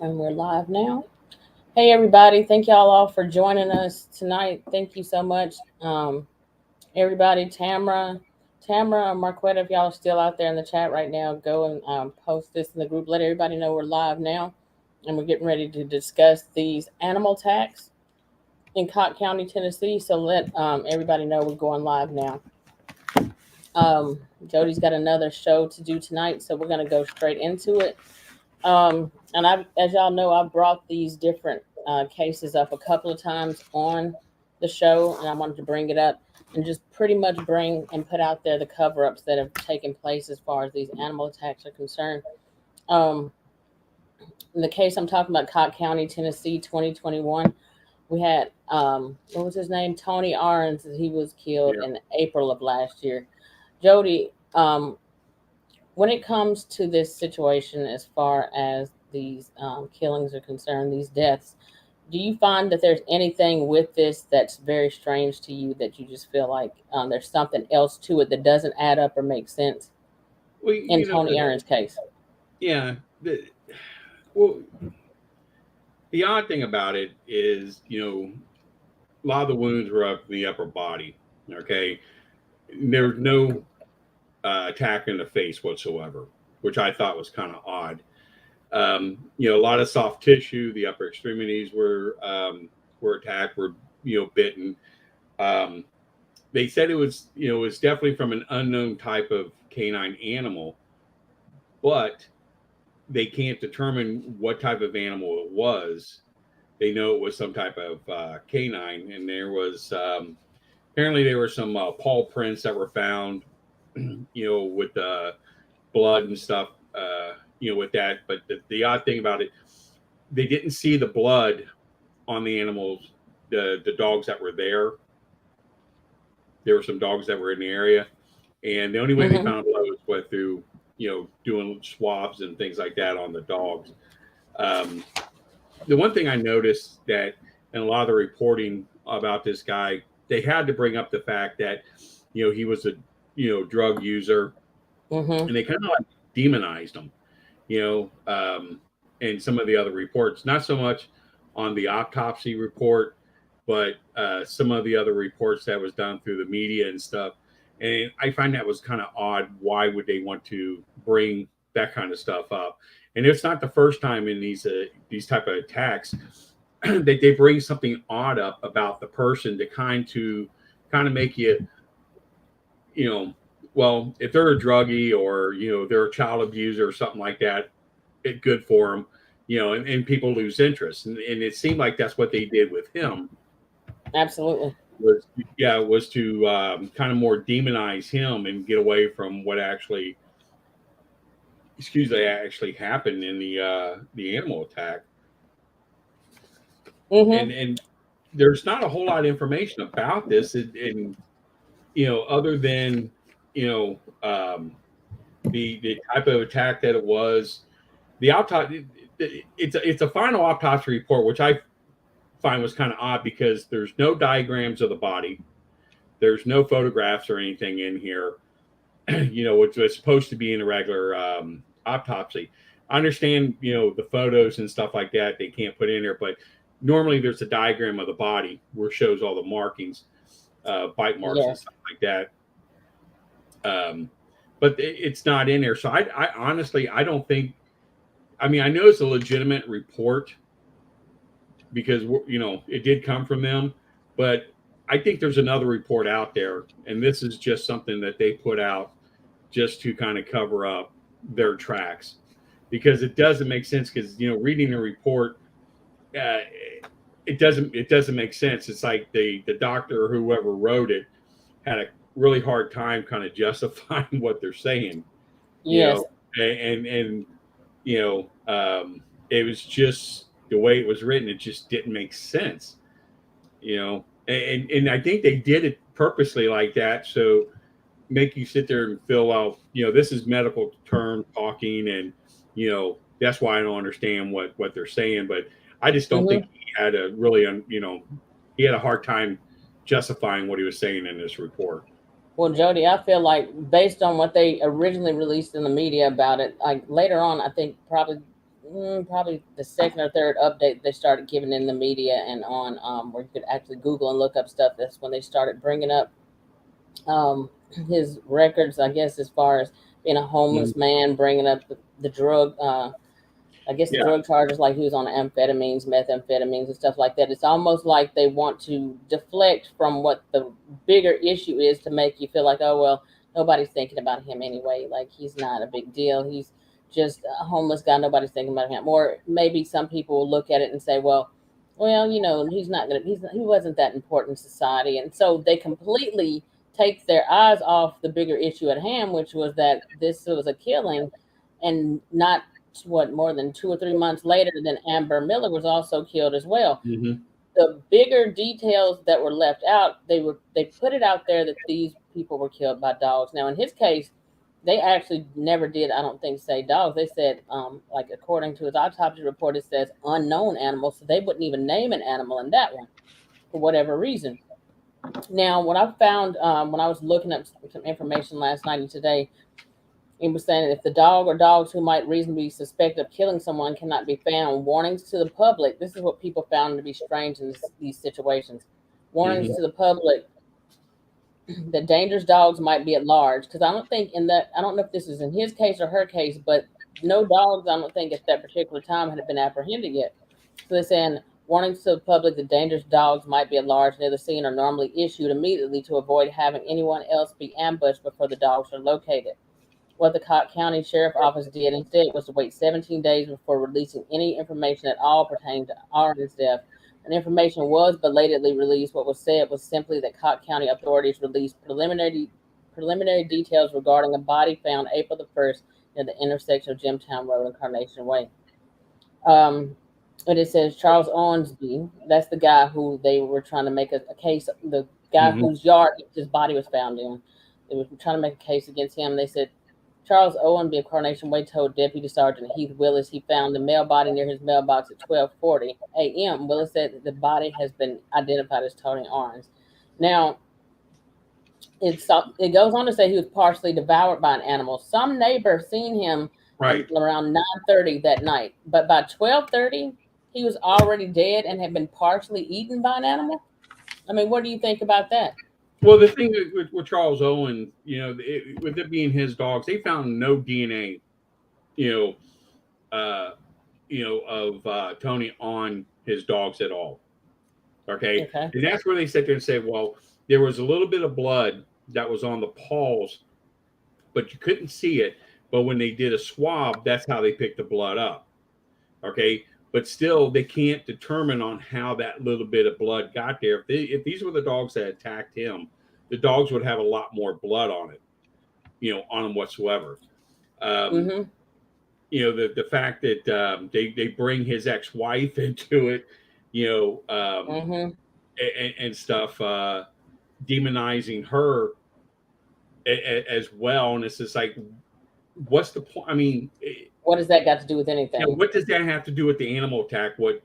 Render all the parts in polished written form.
And we're live now. Hey, everybody. Thank y'all all for joining us tonight. Thank you so much. Everybody, Tamara, Marquetta, if y'all are still out there in the chat right now, go and post this in the group. Let everybody know we're live now. And we're getting ready to discuss these animal attacks in Cocke County, Tennessee. So let everybody know we're going live now. Jody's got another show to do tonight, so we're going to go straight into it. And as y'all know, I've brought these different cases up a couple of times on the show, and I wanted to bring it up and just pretty much bring and put out there the cover-ups that have taken place as far as these animal attacks are concerned. Um, in the case I'm talking about, Cocke County, Tennessee, 2021, we had what was his name? Tony Arns. He was killed Yeah. in April of last year. Jody, when it comes to this situation, as far as these killings are concerned, these deaths, do you find that there's anything with this that's very strange to you that you just feel like there's something else to it that doesn't add up or make sense Well, in Tony Aaron's case? yeah. Well, the odd thing about it is, a lot of the wounds were up in the upper body. Okay, there's no attack in the face whatsoever, which I thought was kind of odd. A lot of soft tissue. The upper extremities were attacked, were bitten. Um, they said it was definitely from an unknown type of canine animal, but they can't determine what type of animal it was. They know it was some type of canine, and there was apparently there were some paw prints that were found, with blood and stuff, with that. But the odd thing about it, they didn't see the blood on the animals, the dogs that were there. There were some dogs that were in the area, and the only way they Mm-hmm. found blood was went through, doing swabs and things like that on the dogs. Um, the one thing I noticed that in a lot of the reporting about this guy, they had to bring up the fact that, he was a, drug user, Mm-hmm. and they kind of like demonized him, you know, um, and some of the other reports, not so much on the autopsy report, but some of the other reports that was done through the media and stuff. And I find that was kind of odd. Why would they want to bring that kind of stuff up? And it's not the first time in these type of attacks that they bring something odd up about the person to kind of make you, you know, well, if they're a druggie or they're a child abuser or something like that, it good for them, and people lose interest, and it seemed like that's what they did with him. Absolutely. Was was to kind of more demonize him and get away from what actually, actually happened in the animal attack. Mm-hmm. And there's not a whole lot of information about this, and other than you know the type of attack that it was, the autopsy. It's a final autopsy report, which I find was kind of odd because there's no diagrams of the body, there's no photographs or anything in here, which was supposed to be in a regular autopsy. I understand, the photos and stuff like that they can't put in there, but normally there's a diagram of the body where it shows all the markings, bite marks and Yes. stuff like that. Um, but it's not in there, so I honestly I don't think. I mean, I know it's a legitimate report because it did come from them, but I think there's another report out there, and this is just something that they put out just to kind of cover up their tracks, because it doesn't make sense. Because reading the report, uh, it doesn't make sense. It's like the doctor or whoever wrote it had a really hard time kind of justifying what they're saying, you Yes. know, and it was just the way it was written. It just didn't make sense, and I think they did it purposely like that, so make you sit there and feel, well, this is medical term talking, and that's why I don't understand what they're saying. But I just don't think Mm-hmm. he had a really, he had a hard time justifying what he was saying in this report. Well, Jody, I feel like based on what they originally released in the media about it, like later on, I think probably probably the second or third update they started giving in the media and on where you could actually Google and look up stuff. That's when they started bringing up um, his records, I guess, as far as being a Mhm. homeless man, bringing up the drug. I guess the Yeah. drug charges, like he was on amphetamines, methamphetamines, and stuff like that. It's almost like they want to deflect from what the bigger issue is to make you feel like, oh well, nobody's thinking about him anyway. Like he's not a big deal. He's just a homeless guy. Nobody's thinking about him. Or maybe some people will look at it and say, well, he's not gonna. He wasn't that important in society, and so they completely take their eyes off the bigger issue at hand, which was that this was a killing, and not what more than 2 or 3 months later, then Amber Miller was also killed as well. Hmm. The bigger details that were left out, they put it out there that these people were killed by dogs. Now, in his case, they actually never did, I don't think, say dogs. They said, like according to his autopsy report, it says unknown animals, so they wouldn't even name an animal in that one for whatever reason. Now, what I found when I was looking up some information last night and today, it was saying if the dog or dogs who might reasonably be suspected of killing someone cannot be found, warnings to the public. This is what people found to be strange in these situations. Warnings Hmm. to the public that dangerous dogs might be at large. Because I don't think in that, I don't know if this is in his case or her case, but no dogs, I don't think at that particular time had been apprehended yet. So they're saying warnings to the public that dangerous dogs might be at large near the scene are normally issued immediately to avoid having anyone else be ambushed before the dogs are located. What the Cocke County Sheriff Office did instead was to wait 17 days before releasing any information at all pertaining to Arden's death. When information was belatedly released, what was said was simply that Cocke County authorities released preliminary details regarding a body found April the 1st near the intersection of Jimtown Road and Carnation Way. Um, and it says Charles Owensby, that's the guy who they were trying to make a case, the guy Hmm. whose yard his body was found in. They were trying to make a case against him. They said Charles Owenby of Coronation Way told Deputy Sergeant Heath Willis he found the male body near his mailbox at 12:40 a.m. Willis said that the body has been identified as Tony Arns. Now, it goes on to say he was partially devoured by an animal. Some neighbor seen him Right. around 9:30 that night, but by 12:30 he was already dead and had been partially eaten by an animal. I mean, what do you think about that? Well, the thing with Charles Owen, with it being his dogs, they found no DNA, you of Tony on his dogs at all. Okay, Okay. and that's where they sit there and say, well, there was a little bit of blood that was on the paws, but you couldn't see it. But when they did a swab, that's how they picked the blood up. Okay, but still, they can't determine on how that little bit of blood got there. If these were the dogs that attacked him, the dogs would have a lot more blood on it, on them whatsoever. Um, Mm-hmm. the fact that they bring his ex wife into it, you know, Mm-hmm. and stuff, demonizing her as well, and it's just like, what's the point? I mean, What does that got to do with anything? what does that have to do with the animal attack? What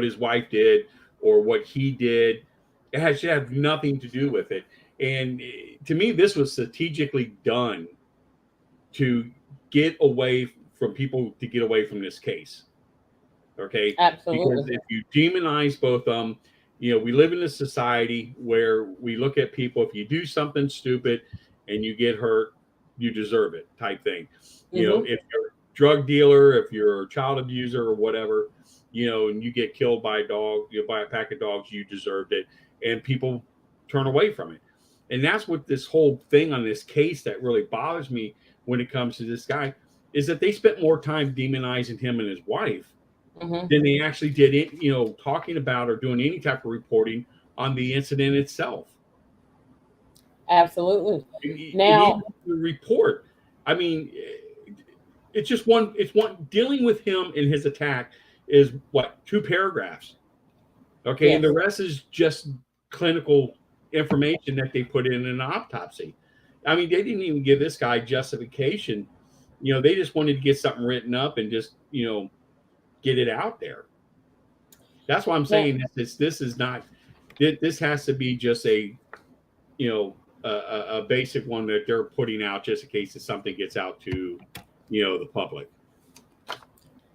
his wife did or what he did? Should have nothing to do with it. And to me, this was strategically done to get away from people to get away from this case. Okay, because Absolutely. if you demonize both of them, we live in a society where we look at people. If you do something stupid and you get hurt, you deserve it, type thing. Mm-hmm. If you're a drug dealer, if you're a child abuser or whatever, and you get killed by a dog, by a pack of dogs, you deserved it, and people turn away from it. And that's what this whole thing on this case that really bothers me when it comes to this guy is that they spent more time demonizing him and his wife Mm-hmm. than they actually did it, talking about or doing any type of reporting on the incident itself. Absolutely. And Now, even the report, I mean, it's one dealing with him and his attack is what, 2 paragraphs. Okay. And the yes, rest is just clinical information that they put in an autopsy. I mean, they didn't even give this guy justification. They just wanted to get something written up and just, get it out there. That's why I'm now, saying this is not. This has to be just you know a basic one that they're putting out just in case if something gets out to the public.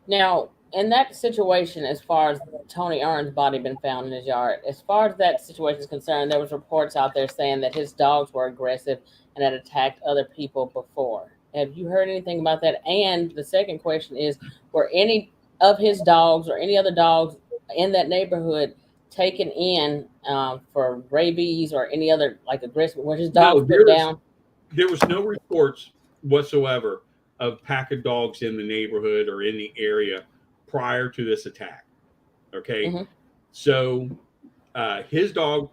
Now, in that situation, as far as Tony Ern's body been found in his yard, as far as that situation is concerned, there was reports out there saying that his dogs were aggressive and had attacked other people before. Have you heard anything about that? And the second question is, were any of his dogs or any other dogs in that neighborhood taken in for rabies or any other like aggressive? Were his dogs No, put down? there was no reports whatsoever of pack of dogs in the neighborhood or in the area prior to this attack. Okay, Hmm. so his dogs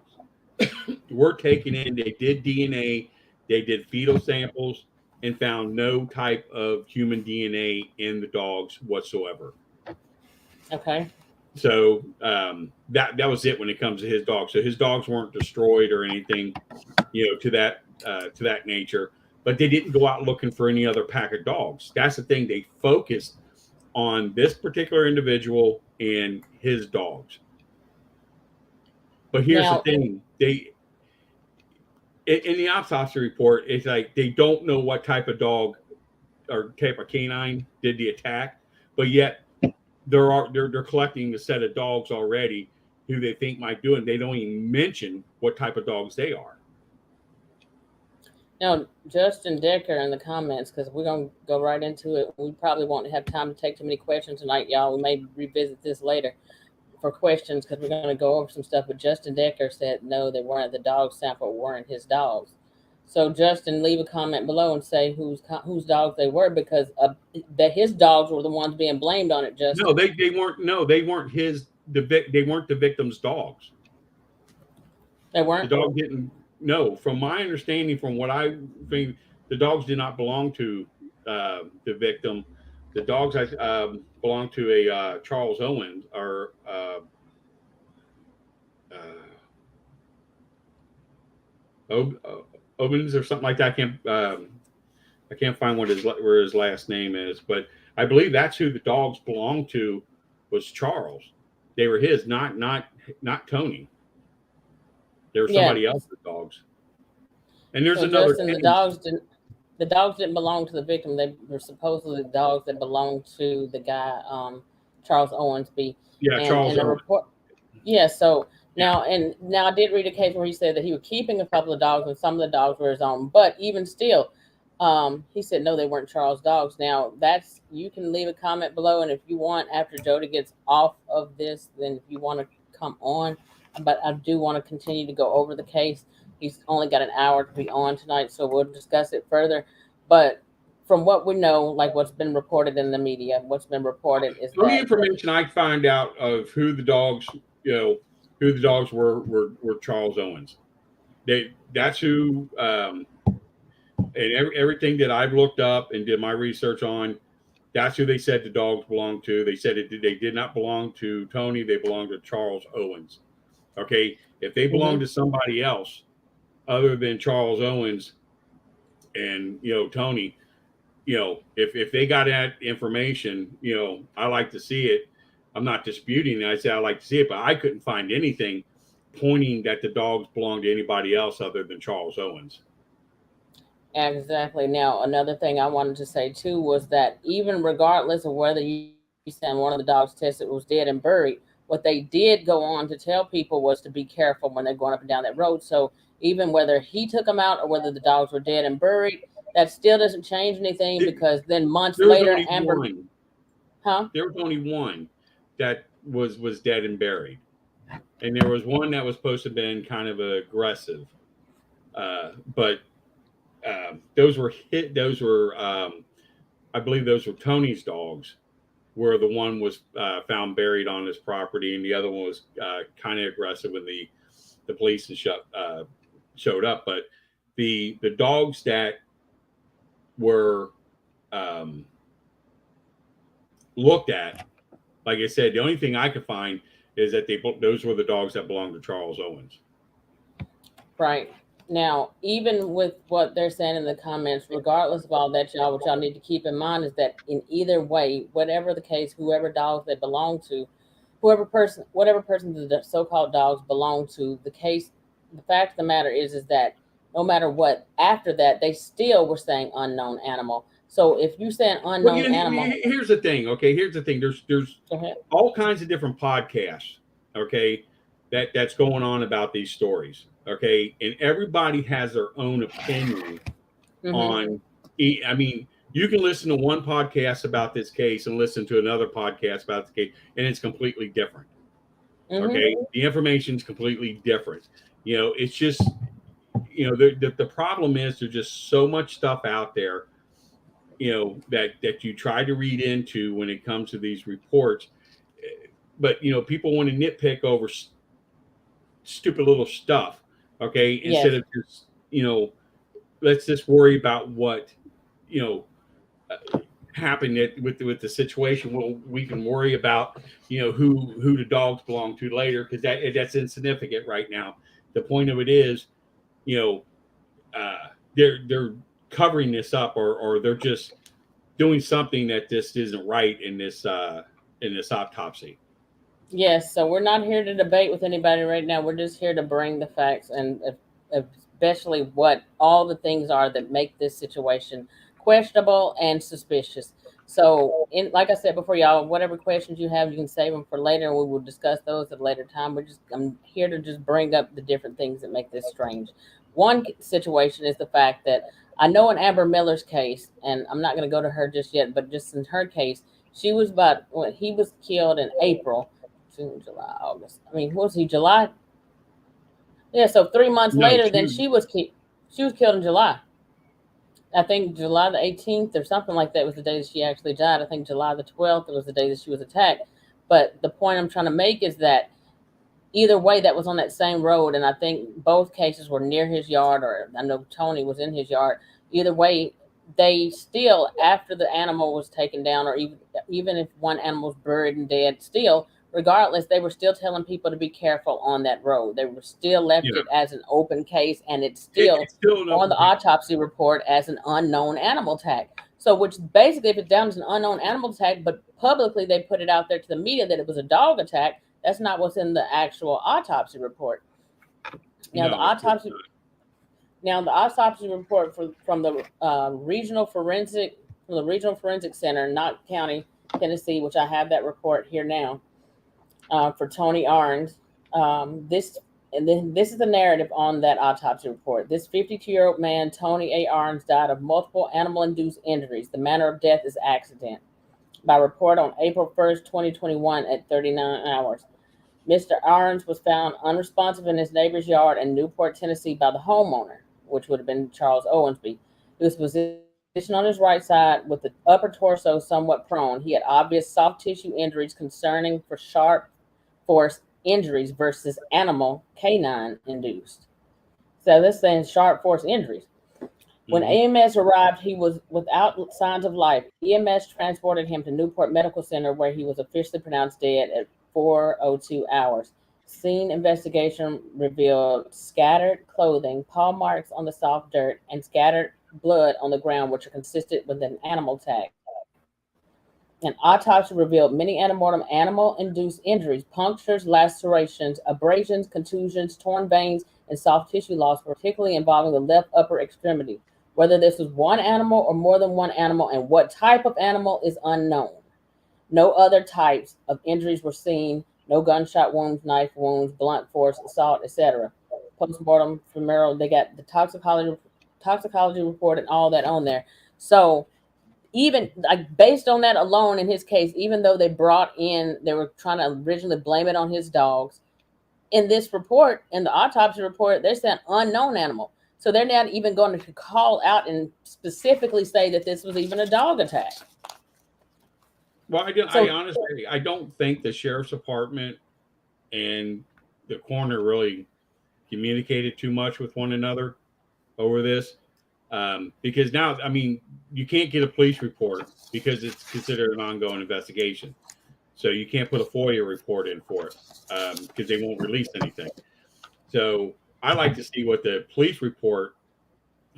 were taken in. They did DNA, they did fetal samples, and found no type of human DNA in the dogs whatsoever. Okay. So that was it when it comes to his dogs. So his dogs weren't destroyed or anything, to that nature. But they didn't go out looking for any other pack of dogs. That's the thing. They focused on this particular individual and his dogs. But here's the Now, thing: they in the autopsy report, it's like they don't know what type of dog or type of canine did the attack, but yet they're collecting a set of dogs already who they think might do it. They don't even mention what type of dogs they are. Now, Justin Decker in the comments, because we're going to go right into it. We probably won't have time to take too many questions tonight, y'all. We may revisit this later for questions because we're going to go over some stuff. But Justin Decker said no, they weren't. The dog sample weren't his dogs. So, Justin, leave a comment below and say whose dogs they were because that his dogs were the ones being blamed on it, No, Justin. they weren't. No, they weren't they weren't the victim's dogs. They The weren't? dog didn't. No, from my understanding, from what I think, the dogs did not belong to the victim. The dogs belonged to a Charles Owens or uh, Owens or something like that. I can't find where his last name is, but I believe that's who the dogs belonged to was Charles. They were his, not Tony. They were Yeah. somebody else's dogs. And there's So, another Justin, case. the dogs didn't belong to the victim. They were supposedly the dogs that belonged to the guy, Charles Owensby. Yeah, Charles And the Owens. report, yeah. So Yeah. now I did read a case where he said that he was keeping a couple of dogs and some of the dogs were his own. But even still, he said no, they weren't Charles' dogs. Now that's you can leave a comment below, and if you want, after Joedy gets off of this, then if you want to come on, but I do want to continue to go over the case. He's only got an hour to be on tonight, so we'll discuss it further. But from what we know, like what's been reported in the media, what's been reported is The only that information I find out of who the dogs, who the dogs were Charles Owens. That's who, and everything that I've looked up and did my research on, that's who they said the dogs belonged to. They said they did not belong to Tony. They belonged to Charles Owens. Okay, if they belong mhm. to somebody else other than Charles Owens and Tony, if they got that information, I like to see it. I'm not disputing it. I say I like to see it, but I couldn't find anything pointing that the dogs belong to anybody else other than Charles Owens. Exactly. Now, another thing I wanted to say too was that even regardless of whether you send one of the dogs tested was dead and buried, what they did go on to tell people was to be careful when they're going up and down that road. So even whether he took them out or whether the dogs were dead and buried, that still doesn't change anything It, because then months there was later, only Amber, one. huh? There was only one that was dead and buried, and there was one that was supposed to have been kind of aggressive, but those were hit. Those were, I believe, those were Tony's dogs. Where the one was found buried on his property, and the other one was kind of aggressive when the police showed up. But the dogs that were um, looked at, like I said, the only thing I could find is that those were the dogs that belonged to Charles Owens. Right. Now, even with what they're saying in the comments, regardless of all that, y'all, what y'all need to keep in mind is that in either way, whatever the case, whoever dogs they belong to, whatever person the so-called dogs belong to, the fact of the matter is that no matter what, after that, they still were saying unknown animal. So if you say an Well, unknown animal, here's the thing. Okay, here's the thing. There's go ahead. all kinds of different podcasts. Okay, that's going on about these stories. Okay, and everybody has their own opinion Mm-hmm. on. I mean, you can listen to one podcast about this case and listen to another podcast about the case, and it's completely different. Mm-hmm. Okay, the information's completely different. It's just the problem is there's just so much stuff out there that you try to read into when it comes to these reports, but people want to nitpick over stupid little stuff. Okay, instead Yes. of just let's just worry about what you know happened with the situation. Well, we can worry about who the dogs belong to later, because that's insignificant right now. The point of it is, you know they're covering this up, or they're just doing something that just isn't right in this autopsy. Yes. So we're not here to debate with anybody right now. We're just here to bring the facts and especially what all the things are that make this situation questionable and suspicious. So, like I said before, y'all, whatever questions you have, you can save them for later, and we will discuss those at a later time. I'm here to just bring up the different things that make this strange. One situation is the fact that I know in Amber Miller's case, and I'm not going to go to her just yet, but just in her case, she was about when he was killed in April, June, July, August. I mean, what was he, July? Yeah, so 3 months No, later, then she was killed in July. I think July the 18th or something like that was the day that she actually died. I think July the 12th was the day that she was attacked. But the point I'm trying to make is that either way, that was on that same road, and I think both cases were near his yard, or I know Tony was in his yard. Either way, they still, after the animal was taken down, or even if one animal was buried and dead, still, regardless, they were still telling people to be careful on that road. They were still left yeah, it as an open case, and it's still it's still an on open the case. autopsy report as an unknown animal tag. So, which basically, if it's down as an unknown animal attack, but publicly they put it out there to the media that it was a dog attack, that's not what's in the actual autopsy report. Now, the No, it's autopsy now the autopsy report from the regional forensic center, Knott County, Tennessee, which I have that report here now, for Tony Arns. This is the narrative on that autopsy report. This 52-year-old man, Tony A. Arns, died of multiple animal-induced injuries. The manner of death is accident. By report on April 1st, 2021 at 39 hours. Mr. Arns was found unresponsive in his neighbor's yard in Newport, Tennessee by the homeowner, which would have been Charles Owensby. He was positioned on his right side with the upper torso somewhat prone. He had obvious soft tissue injuries concerning for sharp force injuries versus animal canine induced. So this saying sharp force injuries. When AMS arrived, he was without signs of life. EMS transported him to Newport Medical Center, where he was officially pronounced dead at 4:02 hours. Scene investigation revealed scattered clothing, paw marks on the soft dirt, and scattered blood on the ground, which are consistent with an animal tag. An autopsy revealed many antemortem animal-induced injuries, punctures, lacerations, abrasions, contusions, torn veins, and soft tissue loss, particularly involving the left upper extremity. Whether this was one animal or more than one animal and what type of animal is unknown. No other types of injuries were seen. No gunshot wounds, knife wounds, blunt force, assault, etc. Postmortem funeral, they got the toxicology report and all that on there. So even like based on that alone in his case, even though they were trying to originally blame it on his dogs, in this report, in the autopsy report, they're saying unknown animal. So they're not even going to call out and specifically say that this was even a dog attack. Well, I So honestly, I don't think the sheriff's department and the coroner really communicated too much with one another over this, because now, I mean, you can't get a police report because it's considered an ongoing investigation. So you can't put a FOIA report in for it, because they won't release anything. So I like to see what the police report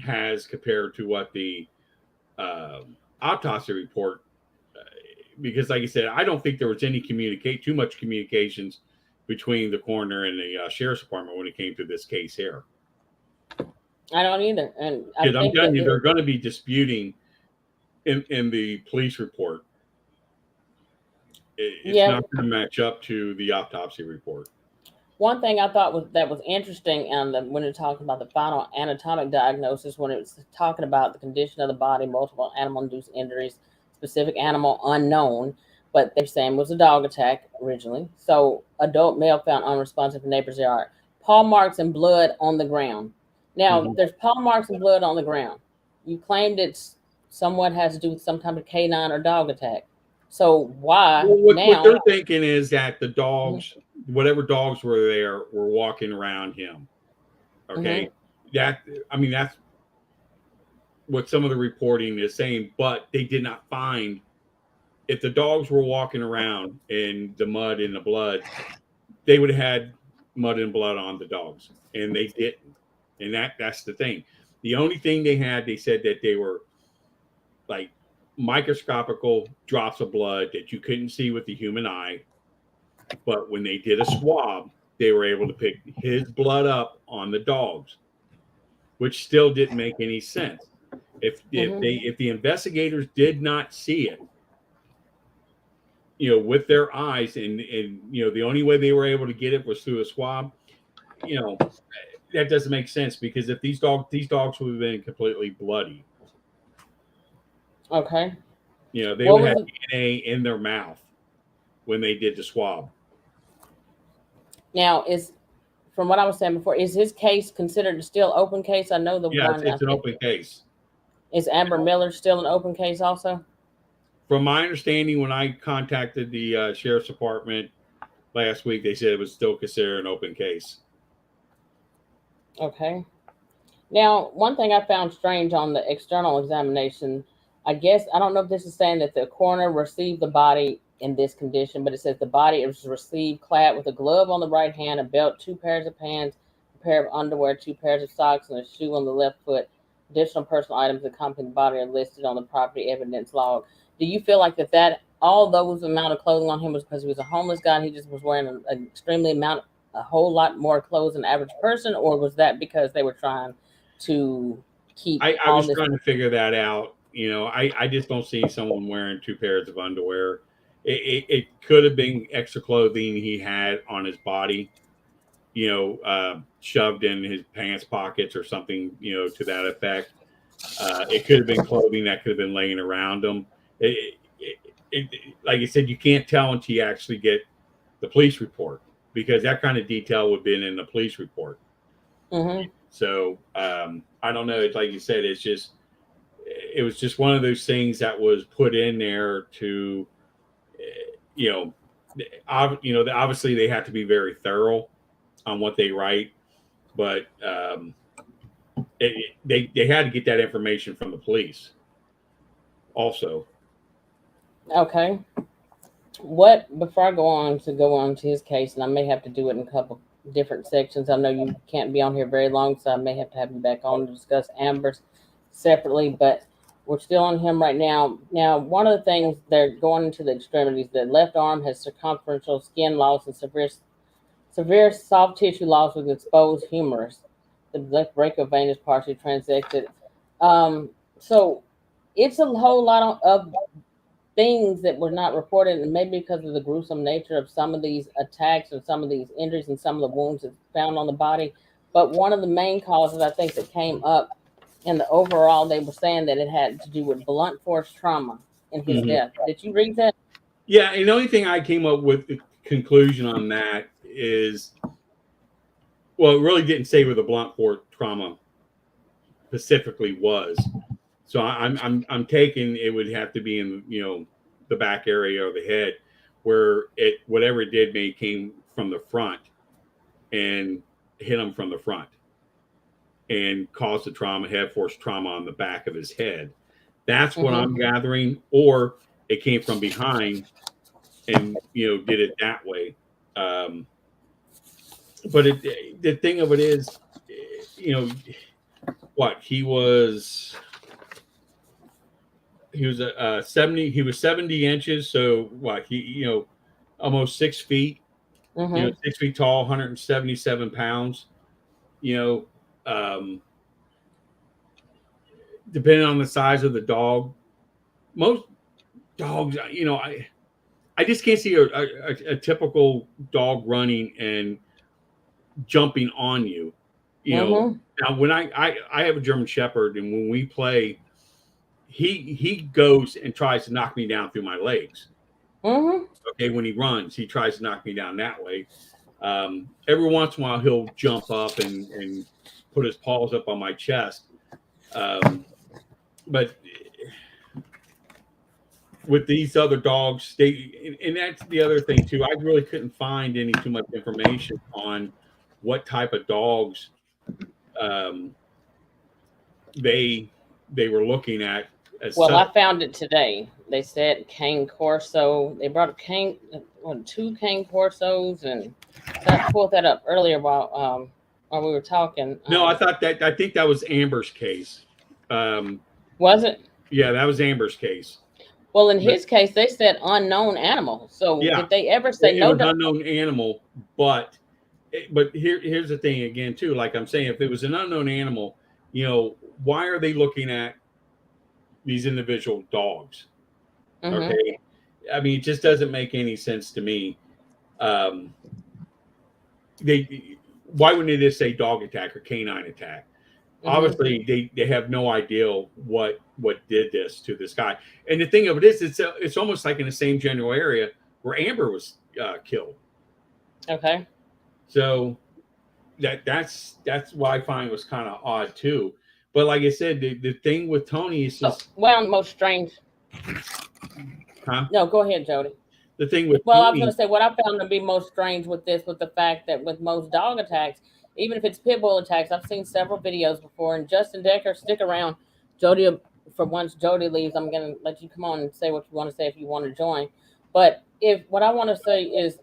has compared to what the autopsy report, because like I said, I don't think there was too much communications between the coroner and the sheriff's department when it came to this case here. I don't either, and I Because I'm think telling that you, they're going to be disputing in the police report. It's Yeah. not going to match up to the autopsy report. One thing I thought was interesting, and when you're talking about the final anatomic diagnosis, when it was talking about the condition of the body, multiple animal-induced injuries, specific animal unknown, but they're saying it was a dog attack originally. So, adult male found unresponsive in neighbor's yard. Paw marks and blood on the ground. Now, there's paw marks and blood on the ground. You claimed it's somewhat has to do with some type of canine or dog attack. So why Well, what now? they're thinking is that the Mhm, dogs, whatever dogs were there, were walking around him. Okay, mhm, that's what some of the reporting is saying, but they did not find if the dogs were walking around in the mud and the blood, they would have had mud and blood on the dogs, and they didn't. And that's the thing. The only thing they had, they said that they were like microscopical drops of blood that you couldn't see with the human eye. But when they did a swab, they were able to pick his blood up on the dogs, which still didn't make any sense. mhm. If the investigators did not see it, with their eyes, and the only way they were able to get it was through a swab, you know, that doesn't make sense because if these dogs would have been completely bloody. Okay. They What would have was had DNA in their mouth when they did the swab. now is from what I was saying before, is his case considered a still open case? I know the Yeah, one I it's an think open case. is Amber Miller still an open case also? From my understanding, when I contacted the sheriff's department last week, they said it was still considered an open case. Okay. Now, one thing I found strange on the external examination, I guess I don't know if this is saying that the coroner received the body in this condition, but it says the body was received clad with a glove on the right hand, a belt, two pairs of pants, a pair of underwear, two pairs of socks, and a shoe on the left foot. Additional personal items accompanying the body are listed on the property evidence log. Do you feel like that all those amount of clothing on him was because he was a homeless guy and he just was wearing an extremely amount, a whole lot more clothes than the average person, or was that because they were trying to keep I all was this? trying to figure that out. I just don't see someone wearing two pairs of underwear. It could have been extra clothing he had on his body, shoved in his pants pockets or something, to that effect. It could have been clothing that could have been laying around him. Like I said, you can't tell until you actually get the police report because that kind of detail would have been in the police report. Mm-hmm. So I don't know. It's like you said. It was just one of those things that was put in there to, you know, obviously they have to be very thorough on what they write, but they had to get that information from the police also. Okay. What before I go on to his case, and I may have to do it in a couple different sections. I know you can't be on here very long, so I may have to have you back on to discuss Amber's separately, but we're still on him right now. Now, one of the things they're going into the extremities, the left arm has circumferential skin loss and severe soft tissue loss with exposed humerus. The left brachial vein is partially transected. So it's a whole lot of things that were not reported, and maybe because of the gruesome nature of some of these attacks or some of these injuries and some of the wounds that's found on the body. But one of the main causes I think that came up in the overall, they were saying that it had to do with blunt force trauma in his Mhm. death. Did you read that? Yeah, and the only thing I came up with the conclusion on that is, well, it really didn't say where the blunt force trauma specifically was. So I'm taking it would have to be in the back area of the head where it whatever it did may came from the front and hit him from the front and caused the trauma, head force trauma on the back of his head. That's what I'm Mm-hmm. gathering, or it came from behind and did it that way. Um, but the thing of it is, you know, what he was a 70 he was 70 inches, so what he almost 6 feet, Mm-hmm. 6 feet tall, 177 pounds, you know um, depending on the size of the dog, most dogs, I just can't see a typical dog running and jumping on you. Mm-hmm. Now when I have a German Shepherd, and when we play, he goes and tries to knock me down through my legs. Mm-hmm. Okay, when he runs, he tries to knock me down that way. Every once in a while, he'll jump up and put his paws up on my chest. But with these other dogs, and that's the other thing too. I really couldn't find any too much information on what type of dogs um, they they were looking at as Well, such. I found it today. They said cane corso. They brought a cane, two cane corsos, and so I pulled that up earlier while we were talking. No, I think that was Amber's case. Um, Was it? yeah, that was Amber's case. Well, in But his case, they said unknown animal. So yeah, did they ever say it no was dog? unknown animal, but here's the thing again too. Like I'm saying, if it was an unknown animal, why are they looking at these individual dogs? Mm-hmm. Okay, I mean, it just doesn't make any sense to me. Um, they Why wouldn't they just say dog attack or canine attack? Mm-hmm. Obviously, they have no idea what did this to this guy. And the thing of it is, it's almost like in the same general area where Amber was killed. Okay. So that's why I find was kind of odd too. But like I said, the thing with Tony is So, just, well, most strange. huh? No, go ahead, Jody. The thing with Well, I was going Tony, to say what I found to be most strange with this was the fact that with most dog attacks, even if it's pit bull attacks, I've seen several videos before. And Justin Decker, stick around. Jody, for once Jody leaves, I'm going to let you come on and say what you want to say if you want to join. But if what I want to say is,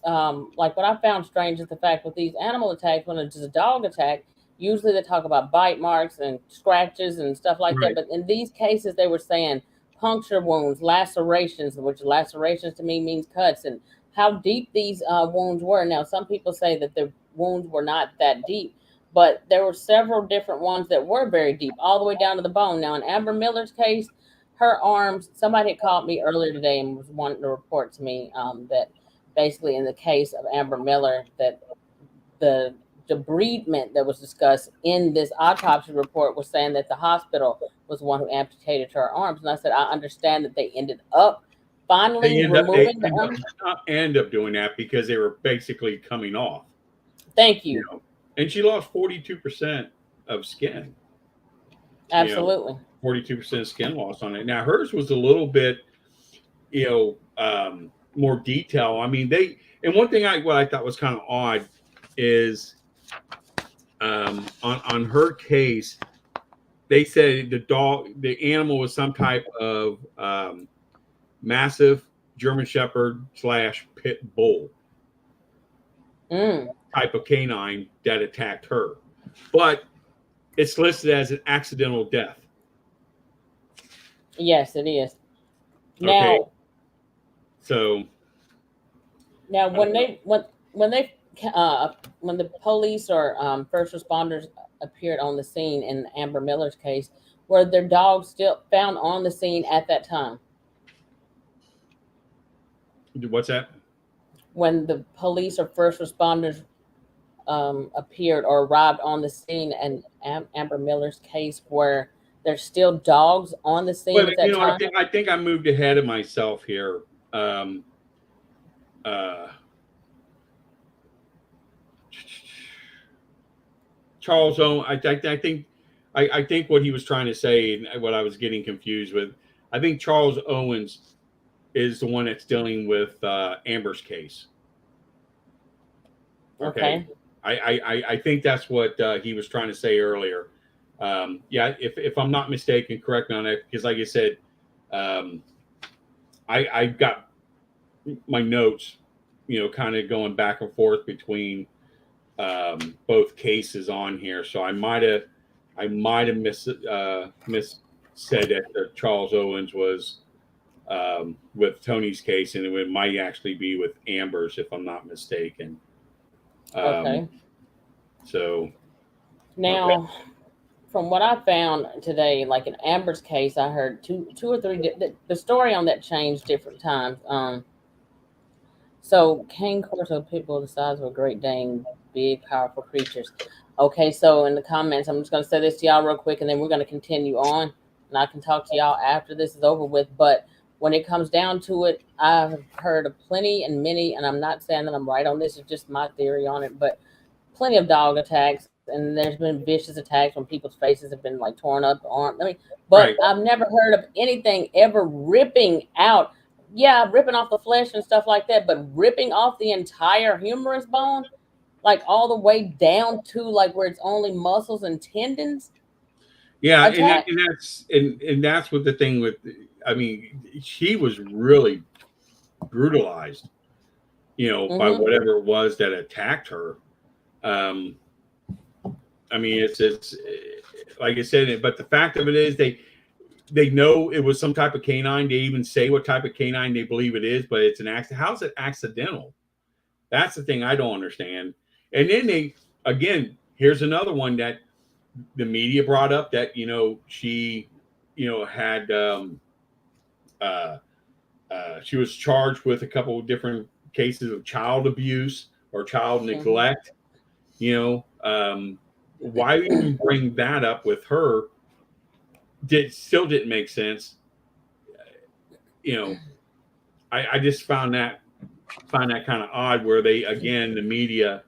like what I found strange is the fact with these animal attacks, when it's a dog attack, usually they talk about bite marks and scratches and stuff like that. right? But in these cases, they were saying puncture wounds, lacerations, which lacerations to me means cuts, and how deep these wounds were. Now, some people say that the wounds were not that deep, but there were several different ones that were very deep, all the way down to the bone. Now, in Amber Miller's case, her arms, somebody had called me earlier today and was wanting to report to me that basically in the case of Amber Miller, that the debridement that was discussed in this autopsy report was saying that the hospital was the one who amputated her arms. And I said, I understand that they ended up finally They removing the arms. end up doing that because they were basically coming off. Thank You you. know, and she lost 42% of skin. Absolutely. 42% skin loss on it. Now hers was a little bit, more detail. I mean, and one thing what I thought was kind of odd is on her case, they said the animal was some type of massive German Shepherd / pit bull type of canine that attacked her, but it's listed as an accidental death. Yes, it is. Okay, Now, so when the police or first responders appeared on the scene in Amber Miller's case, were their dogs still found on the scene at that time? what's that? When the police or first responders appeared or arrived on the scene in Amber Miller's case, where there's still dogs on the scene Well, at that time? I think I moved ahead of myself here. Uh, Charles Owen, I think what he was trying to say, and what I was getting confused with, I think Charles Owens is the one that's dealing with Amber's case. Okay. I think that's what he was trying to say earlier. Yeah, if I'm not mistaken, correct me on that, because like I said, I got my notes, kind of going back and forth between both cases on here, so I might have miss said that Charles Owens was with Tony's case, and it might actually be with Amber's, if I'm not mistaken. Okay. So Now, from what I found today, like in Amber's case, I heard two or three. The story on that changed different times. So cane corso pit bull the size of a Great Dane, big, powerful creatures. Okay, so in the comments, I'm just going to say this to y'all real quick, and then we're going to continue on, and I can talk to y'all after this is over with. But when it comes down to it, I've heard of plenty and many, and I'm not saying that I'm right on this; it's just my theory on it. But plenty of dog attacks, and there's been vicious attacks when people's faces have been like torn up, arm. I mean, but Right. I've never heard of anything ever ripping out. Yeah, ripping off the flesh and stuff like that, but ripping off the entire humerus bone, like all the way down to like where it's only muscles and tendons Yeah, attached. and that's what the thing with. I mean, she was really brutalized, by Mm-hmm. whatever it was that attacked her. Um, I mean, it's like I said, but the fact of it is they know it was some type of canine. They even say what type of canine they believe it is, but it's an accident. How's it accidental? That's the thing I don't understand. And then again, here's another one that the media brought up that she had uh, she was charged with a couple of different cases of child abuse or child Mm-hmm. neglect. You know, why even bring that up with her? Didn't make sense. You know, I just find that kind of odd where they again the media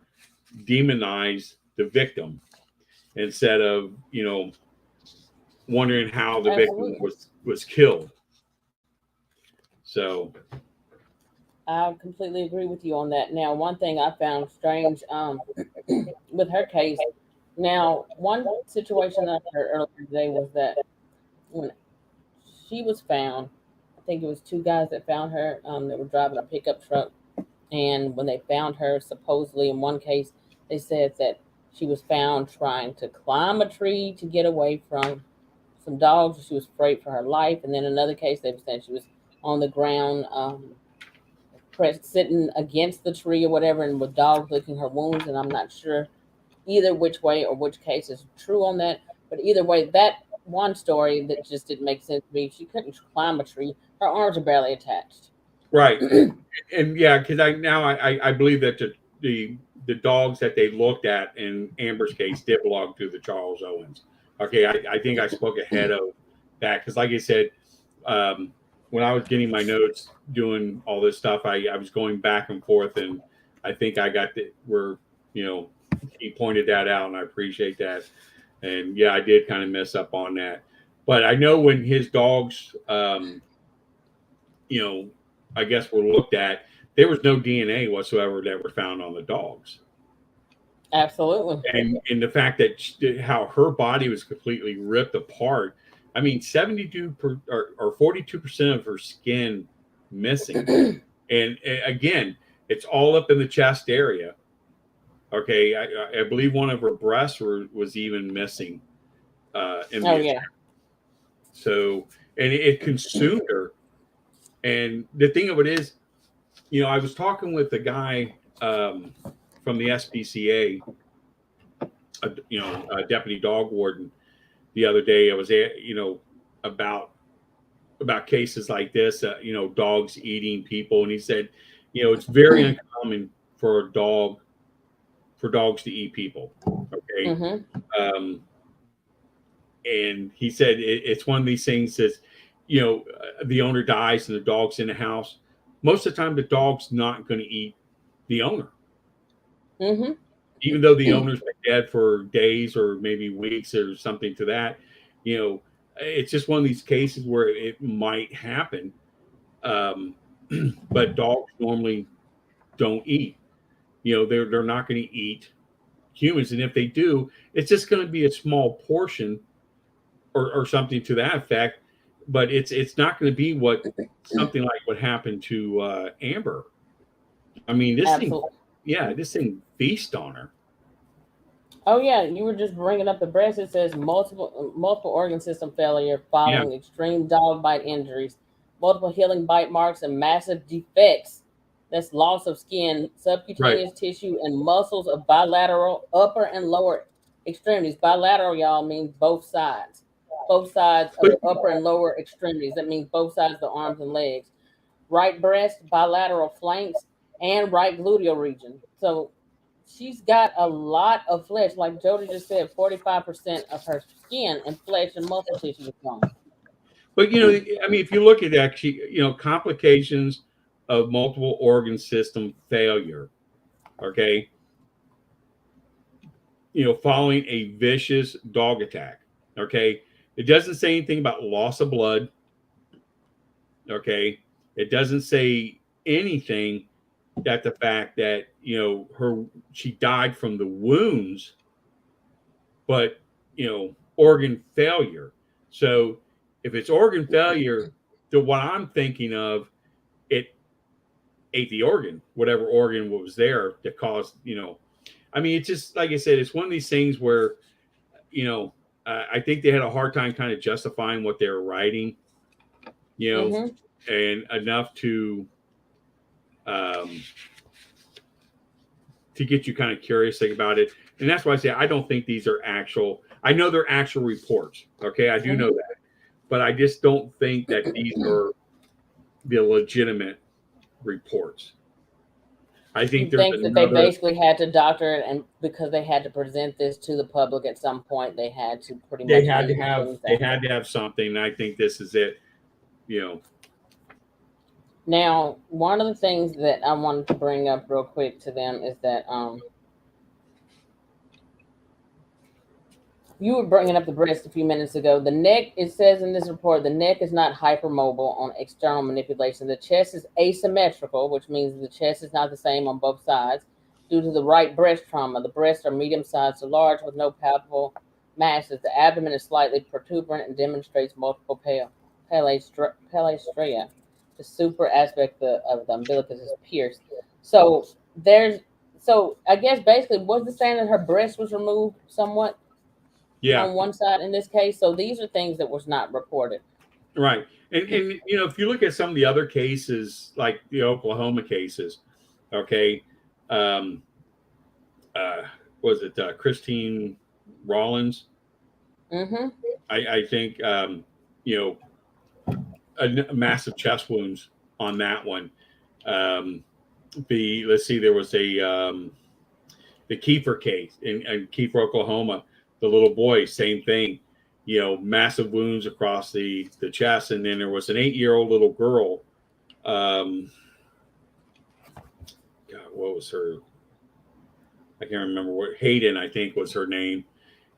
demonize the victim instead of wondering how the victim Absolutely. was killed. So I completely agree with you on that. Now, one thing I found strange with her case. Now, one situation that I heard earlier today was that when she was found, I think it was two guys that found her. That were driving a pickup truck, and when they found her, supposedly in one case, they said that she was found trying to climb a tree to get away from some dogs. She was afraid for her life, and then another case they were saying she was on the ground, sitting against the tree or whatever, and with dogs licking her wounds. And I'm not sure either which way or which case is true on that. But either way, that one story that just didn't make sense to me. She couldn't climb a tree. Her arms are barely attached. right, and yeah, because I believe that the dogs that they looked at in Amber's case did belong to the Charles Owens. Okay, I think I spoke ahead of that because, like I said, um, when I was getting my notes, doing all this stuff, I was going back and forth, and I think I got the where he pointed that out, and I appreciate that. And yeah, I did kind of mess up on that, but I know when his dogs, you know, I guess were looked at, there was no DNA whatsoever that were found on the dogs, Absolutely. and the fact that how her body was completely ripped apart. I mean, 42% of her skin missing, and again, it's all up in the chest area. Okay, I believe one of her breasts was even missing in Oh the yeah. attack. So, and it consumed her. And the thing of it is, I was talking with a guy from the SPCA, a deputy dog warden, the other day. I was, about cases like this, dogs eating people, and he said, it's very uncommon for dogs to eat people. Okay, Mm-hmm. um, and he said it's one of these things that, the owner dies and the dog's in the house. Most of the time, the dog's not going to eat the owner, Mm-hmm. even though the owner's been dead for days or maybe weeks or something to that. It's just one of these cases where it might happen. Um, but dogs normally don't eat. They're not going to eat humans, and if they do, it's just going to be a small portion or something to that effect. But it's not going to be what something like what happened to Amber. I mean, this thing, Absolutely. yeah, this thing feast on her. Oh yeah, you were just bringing up the breast. It says multiple organ system failure Yeah, following extreme dog bite injuries, multiple healing bite marks, and massive defects. That's loss of skin, right. subcutaneous tissue, and muscles of bilateral upper and lower. extremities. Bilateral, y'all, means both sides. Both sides of But the upper and lower extremities. That means both sides of the arms and legs. Right breast, bilateral flanks, and right gluteal region. So she's got a lot of flesh. Like Joedy just said, 45% of her skin and flesh and muscle tissue is gone. I mean, if you look at that, complications of multiple organ system failure. Okay, following a vicious dog attack. Okay, it doesn't say anything about loss of blood. Okay, it doesn't say anything that the fact that she died from the wounds, but organ failure. So if it's organ failure, to what I'm thinking of, it ate the organ, whatever organ was there that caused. I mean, it's just like I said, it's one of these things where I think they had a hard time kind of justifying what they were writing, Mm-hmm. and enough um, to get you kind of curious about it. And that's why I say I don't think these are actual. I know they're actual reports. Okay, I do know that, but I just don't think that these are the legitimate reports. I think You there's think that they another. basically had to doctor it, and because they had to present this to the public at some point, they had to pretty They much had to leave have. things They out. had to have something. And I think this is it. You know. Now, one of the things that I wanted to bring up real quick to them is that you were bringing up the breast a few minutes ago. The neck, it says in this report, the neck is not hypermobile on external manipulation. The chest is asymmetrical, which means the chest is not the same on both sides due to the right breast trauma. The breasts are medium-sized to large with no palpable masses. The abdomen is slightly protuberant and demonstrates multiple palestria. The super aspect of the umbilicus is pierced. So there's, so I guess basically, was the saying that her breast was removed somewhat Yeah. on one side in this case? So these are things that was not reported. Right. And if you look at some of the other cases, like the Oklahoma cases, okay, um, uh, was it Christine Rollins? Mm-hmm. I think you massive chest wounds on that one. Um, let's see, there was the Kiefer case in Kiefer, Oklahoma. The little boy, same thing. Massive wounds across the chest, and then there was an 8-year-old little girl. God, what was her? I can't remember what. Hayden, I think, was her name,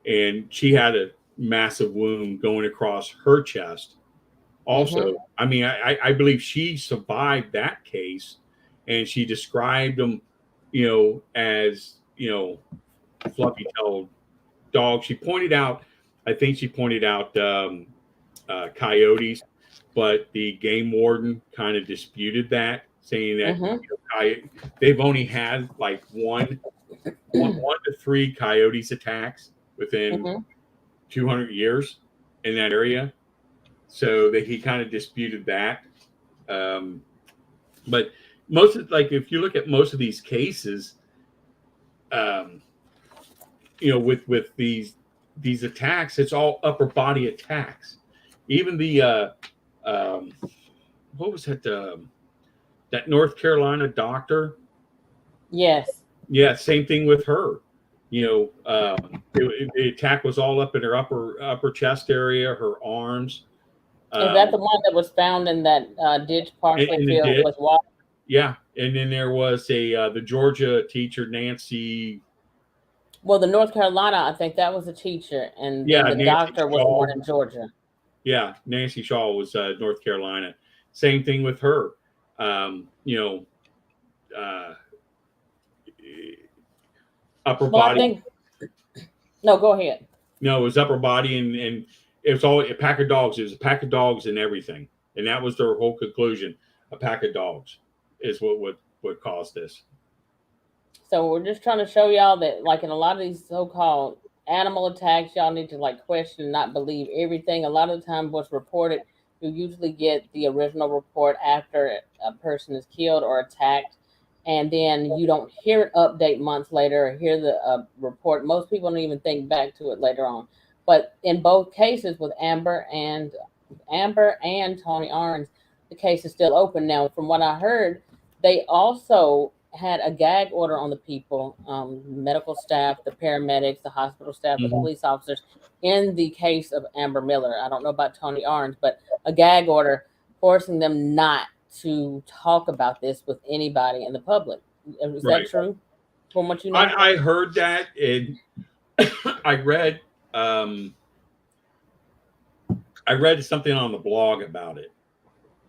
and she had a massive wound going across her chest. Also, Mm-hmm. I mean, I believe she survived that case, and she described them, as fluffy-tailed dogs. I think she pointed out coyotes, but the game warden kind of disputed that, saying that Mm-hmm. they've only had like one to three coyotes attacks within Mm-hmm. 200 years in that area. So that he kind of disputed that. Um, but if you look at most of these cases, um, with these attacks, it's all upper body attacks. Even the what was it? That North Carolina doctor. Yes. Yeah, same thing with her. The attack was all up in her upper chest area, her arms. Is that Um, the one that was found in that ditch partially and it filled did. with water? Yeah, and then there was the Georgia teacher, Nancy. Well, the North Carolina, I think that was a teacher, and then Yeah, the Nancy doctor was the Shaw. one in Georgia. Yeah, Nancy Shaw was North Carolina. Same thing with her. Um, you know, uh, upper Well, I body. think no. Go ahead. No, it was upper body, and it was all a pack of dogs. It was a pack of dogs and everything, and that was their whole conclusion. A pack of dogs is what caused this. So we're just trying to show y'all that, like in a lot of these so-called animal attacks, y'all need to like question and not believe everything. A lot of the time, what's reported, you usually get the original report after a person is killed or attacked, and then you don't hear an update months later or hear the report. Most people don't even think back to it later on. But in both cases with Amber and Tony Arns, the case is still open. Now, from what I heard, they also had a gag order on the people, medical staff, the paramedics, the hospital staff, the Mhm. police officers, in the case of Amber Miller. I don't know about Tony Arns, but a gag order forcing them not to talk about this with anybody in the public. Is that Right. true from what you know? I heard that, and I read um, I read something on the blog about it.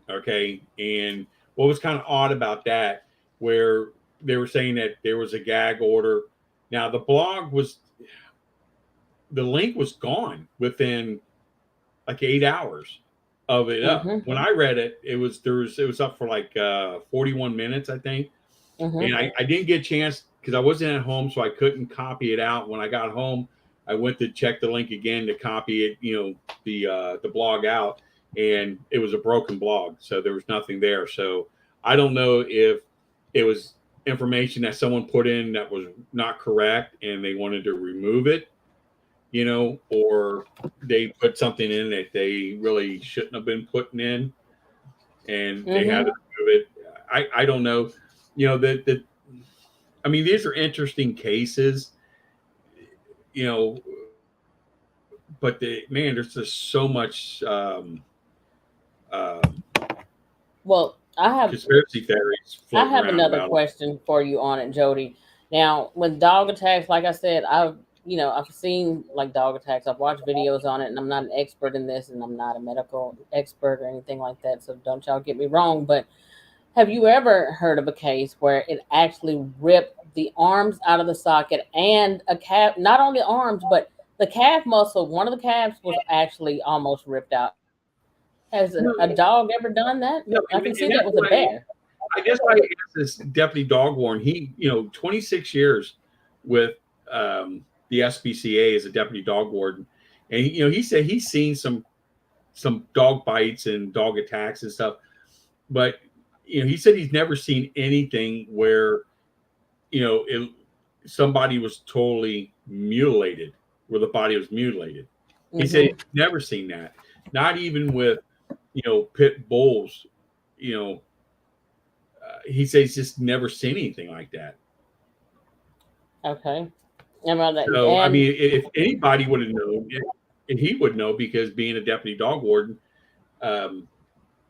Okay, and what was kind of odd about that, where they were saying that there was a gag order. Now the link was gone within like 8 hours of it up. Mm-hmm. When I read it, it was up for like 41 minutes, I think. And Mm-hmm. I didn't get a chance because I wasn't at home, so I couldn't copy it out. When I got home, I went to check the link again to copy it, the blog out, and it was a broken blog, so there was nothing there. So I don't know if it was information that someone put in that was not correct and they wanted to remove it, or they put something in that they really shouldn't have been putting in, and they had Mm-hmm. to remove it. I don't know. The I mean, these are interesting cases, but there's just so much uh, Well, conspiracy theories I floating have around another about it. question for you on it, Jody. Now, with dog attacks, like I said, I've seen like dog attacks. I've watched videos on it, and I'm not an expert in this, and I'm not a medical expert or anything like that. So don't y'all get me wrong. But have you ever heard of a case where it actually ripped the arms out of the socket and a calf? Not only arms, but the calf muscle. One of the calves was actually almost ripped out. Has No, a dog ever done that? no, I can see and that that's with a why bear. I guess why I asked this Deputy Dog Warden. He, 26 years with the SPCA as a Deputy Dog Warden, and he said he's seen some dog bites and dog attacks and stuff, but he said he's never seen anything where somebody was totally mutilated, where the body was mutilated. He said Hmm. he's never seen that, not even with pit bulls. You know, he said he's just never seen anything like that. Okay. And, well, So I and mean, if anybody would have known, he would know because being a deputy dog warden, um,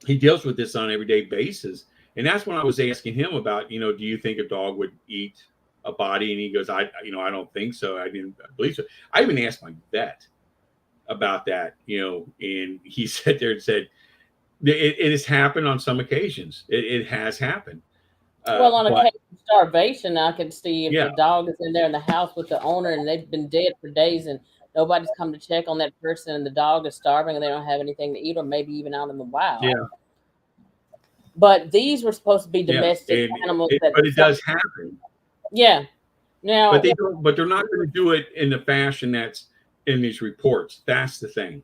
he deals with this on an everyday basis. And that's when I was asking him about, do you think a dog would eat a body? And he goes, I don't think so. I didn't believe so. I even asked my vet about that, and he sat there and said, it has happened on some occasions. It has happened. well, on a But case of starvation, I could see if yeah, the dog is in there in the house with the owner and they've been dead for days and nobody's come to check on that person and the dog is starving and they don't have anything to eat or maybe even out in the wild. yeah, But these were supposed to be yeah. domestic animals But that it some, does happen. yeah. But Now, they don't. But they're not going to do it in the fashion that's in these reports. That's the thing.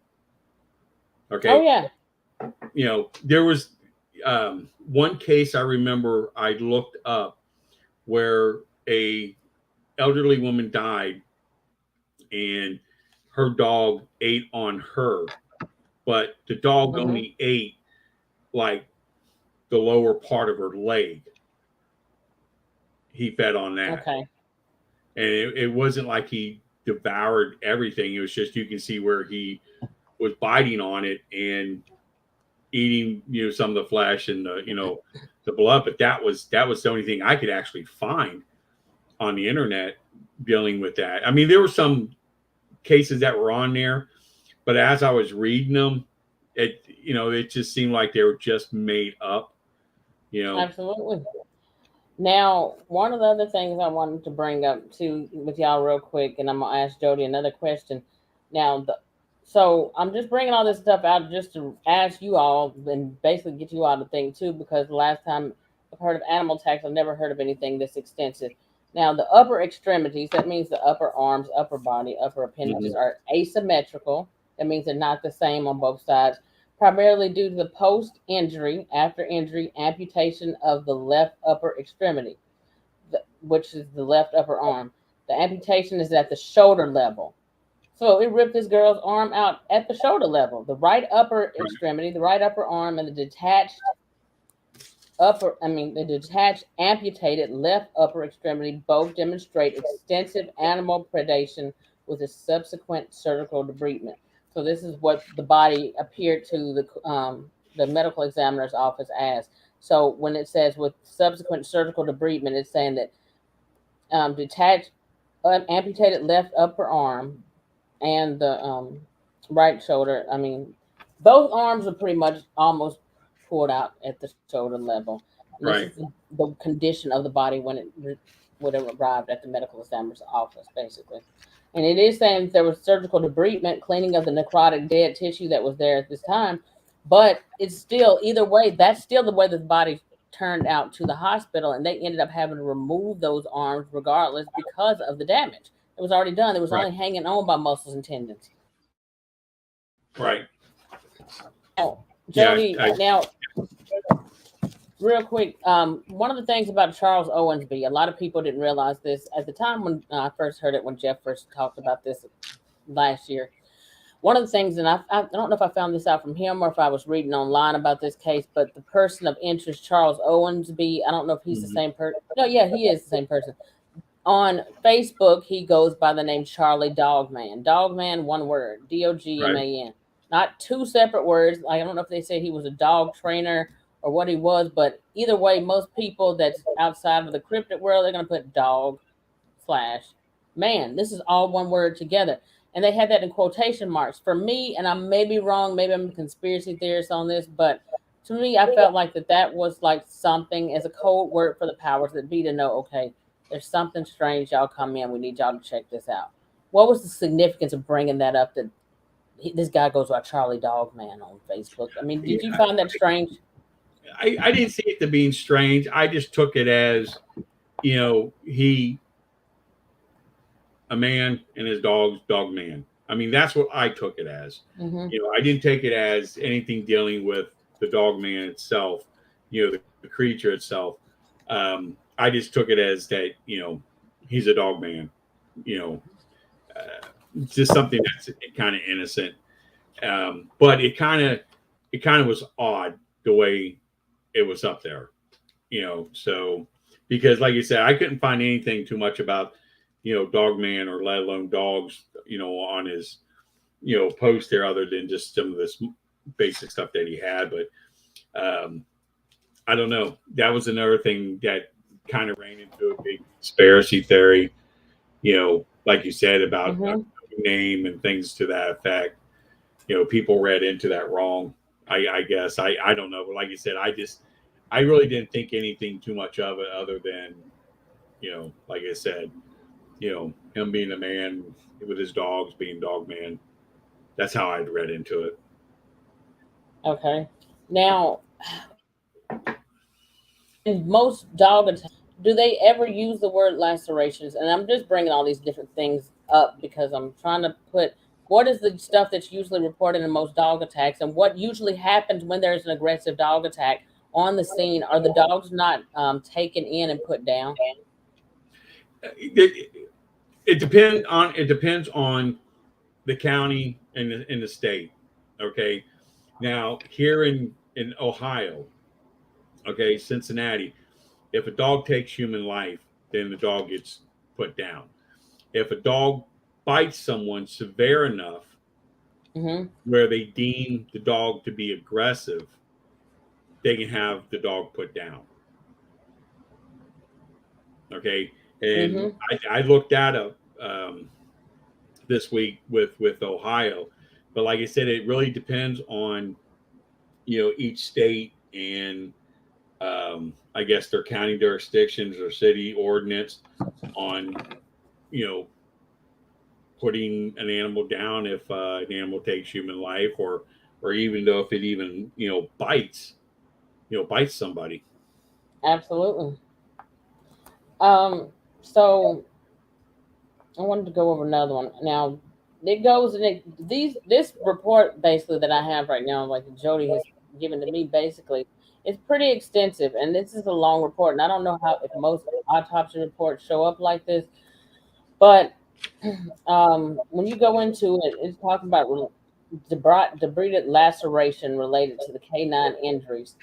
oh Okay. yeah. There was one case I remember I looked up where a elderly woman died and her dog ate on her, but the dog Hmm. only ate like the lower part of her leg. He fed on that, Okay. and it wasn't like he devoured everything. It was just you can see where he was biting on it and eating, some of the flesh and the blood. But that was the only thing I could actually find on the internet dealing with that. I mean, there were some cases that were on there, but as I was reading them, it just seemed like they were just made up. You know, Absolutely. Now, one of the other things I wanted to bring up too with y'all real quick, and I'm gonna ask Jody another question. Now, so I'm just bringing all this stuff out just to ask you all and basically get you all to think too, because the last time I've heard of animal attacks, I've never heard of anything this extensive. Now, the upper extremities, that means the upper arms, upper body, upper appendages mm-hmm. are asymmetrical. That means they're not the same on both sides, primarily due to the post injury, after injury amputation of the left upper extremity. which is the left upper arm. The amputation is at the shoulder level. So it ripped this girl's arm out at the shoulder level. The right upper extremity, the right upper arm, and the detached amputated left upper extremity both demonstrate extensive animal predation with a subsequent surgical debridement. So this is what the body appeared to the medical examiner's office as. So when it says with subsequent surgical debridement, it's saying that detached amputated left upper arm and the right shoulder. I mean, both arms are pretty much almost pulled out at the shoulder level. And this Right. is the condition of the body when it would have arrived at the medical examiner's office, basically. And it is saying there was surgical debridement, cleaning of the necrotic dead tissue that was there at this time. But it's still, either way, that's still the way the body turned out to the hospital. And they ended up having to remove those arms regardless because of the damage. It was already done. It was Right. only hanging on by muscles and tendons. Right. Oh, Yeah. Joedy, now, real quick, one of the things about Charles Owensby, a lot of people didn't realize this at the time when I first heard it, when Jeff first talked about this last year. One of the things, and I don't know if I found this out from him or if I was reading online about this case, but the person of interest, Charles Owensby, I don't know if he's the same person. No, yeah, he is the same person. On Facebook, he goes by the name Charlie Dogman. Dogman, one word, Dogman. Not two separate words. Like, I don't know if they said he was a dog trainer or what he was, but either way, most people that's outside of the cryptid world, they're going to put dog / man. This is all one word together. And they had that in quotation marks. For me, and I may be wrong, maybe I'm a conspiracy theorist on this, but to me, I felt like that was like something as a code word for the powers that be to know, okay, there's something strange. Y'all come in. We need y'all to check this out. What was the significance of bringing that up? That this guy goes by Charlie Dogman on Facebook. I mean, did you find that strange? I didn't see it to being strange. I just took it as, he a man and his dog man. I mean, that's what I took it as. Mm-hmm. I didn't take it as anything dealing with the dog man itself, the creature itself. I just took it as that, he's a dog man, just something that's kind of innocent. But it kind of was odd the way it was up there, so because like you said, I couldn't find anything too much about, Dogman or let alone dogs, on his, post there other than just some of this basic stuff that he had. But I don't know. That was another thing that kind of ran into a big conspiracy theory, like you said about a name and things to that effect. People read into that wrong. I guess I don't know, but like you said, I really didn't think anything too much of it other than, like I said, him being a man with his dogs being dog man. That's how I'd read into it. Okay. Now, in most dog attacks, do they ever use the word lacerations? And I'm just bringing all these different things up because I'm trying to put what is the stuff that's usually reported in most dog attacks, and what usually happens when there's an aggressive dog attack on the scene. Are the dogs not taken in and put down? It depends on the county and the state. Okay, now here in Ohio, okay, Cincinnati, if a dog takes human life, then the dog gets put down. If a dog bites someone severe enough Mm-hmm. where they deem the dog to be aggressive, they can have the dog put down. Okay, and Mm-hmm. I looked that up this week with Ohio, but like I said, it really depends on each state and I guess their county jurisdictions or city ordinance on you know putting an animal down if an animal takes human life or even though if it even bites somebody. Absolutely. So I wanted to go over another one. Now, it goes and this report basically that I have right now, like Joedy has given to me, basically, It's pretty extensive, and this is a long report. And I don't know how if most autopsy reports show up like this, but when you go into it, it's talking about debrided laceration related to the canine injuries.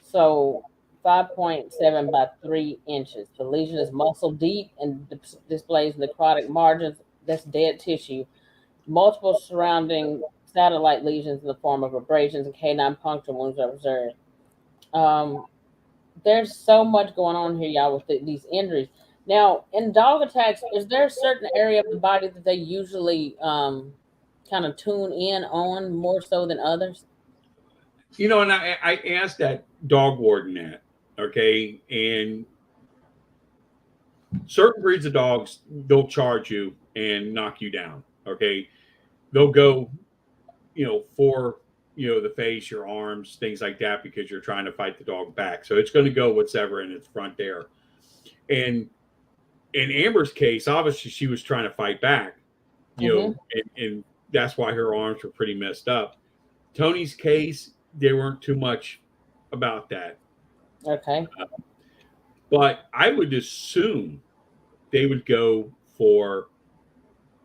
So 5.7 by 3 inches. The lesion is muscle deep and displays necrotic margins. That's dead tissue. Multiple surrounding satellite lesions in the form of abrasions and canine puncture wounds are observed. Um, there's so much going on here, y'all, with these injuries. Now, in dog attacks, is there a certain area of the body that they usually kind of tune in on more so than others? And I asked that dog warden that, okay, and certain breeds of dogs, they'll charge you and knock you down, okay. They'll go, for the face, your arms, things like that, because you're trying to fight the dog back. So it's going to go whatever in its front there. And in Amber's case, obviously she was trying to fight back, Mm-hmm. and that's why her arms were pretty messed up. Tony's case, they weren't too much about that. Okay. But I would assume they would go for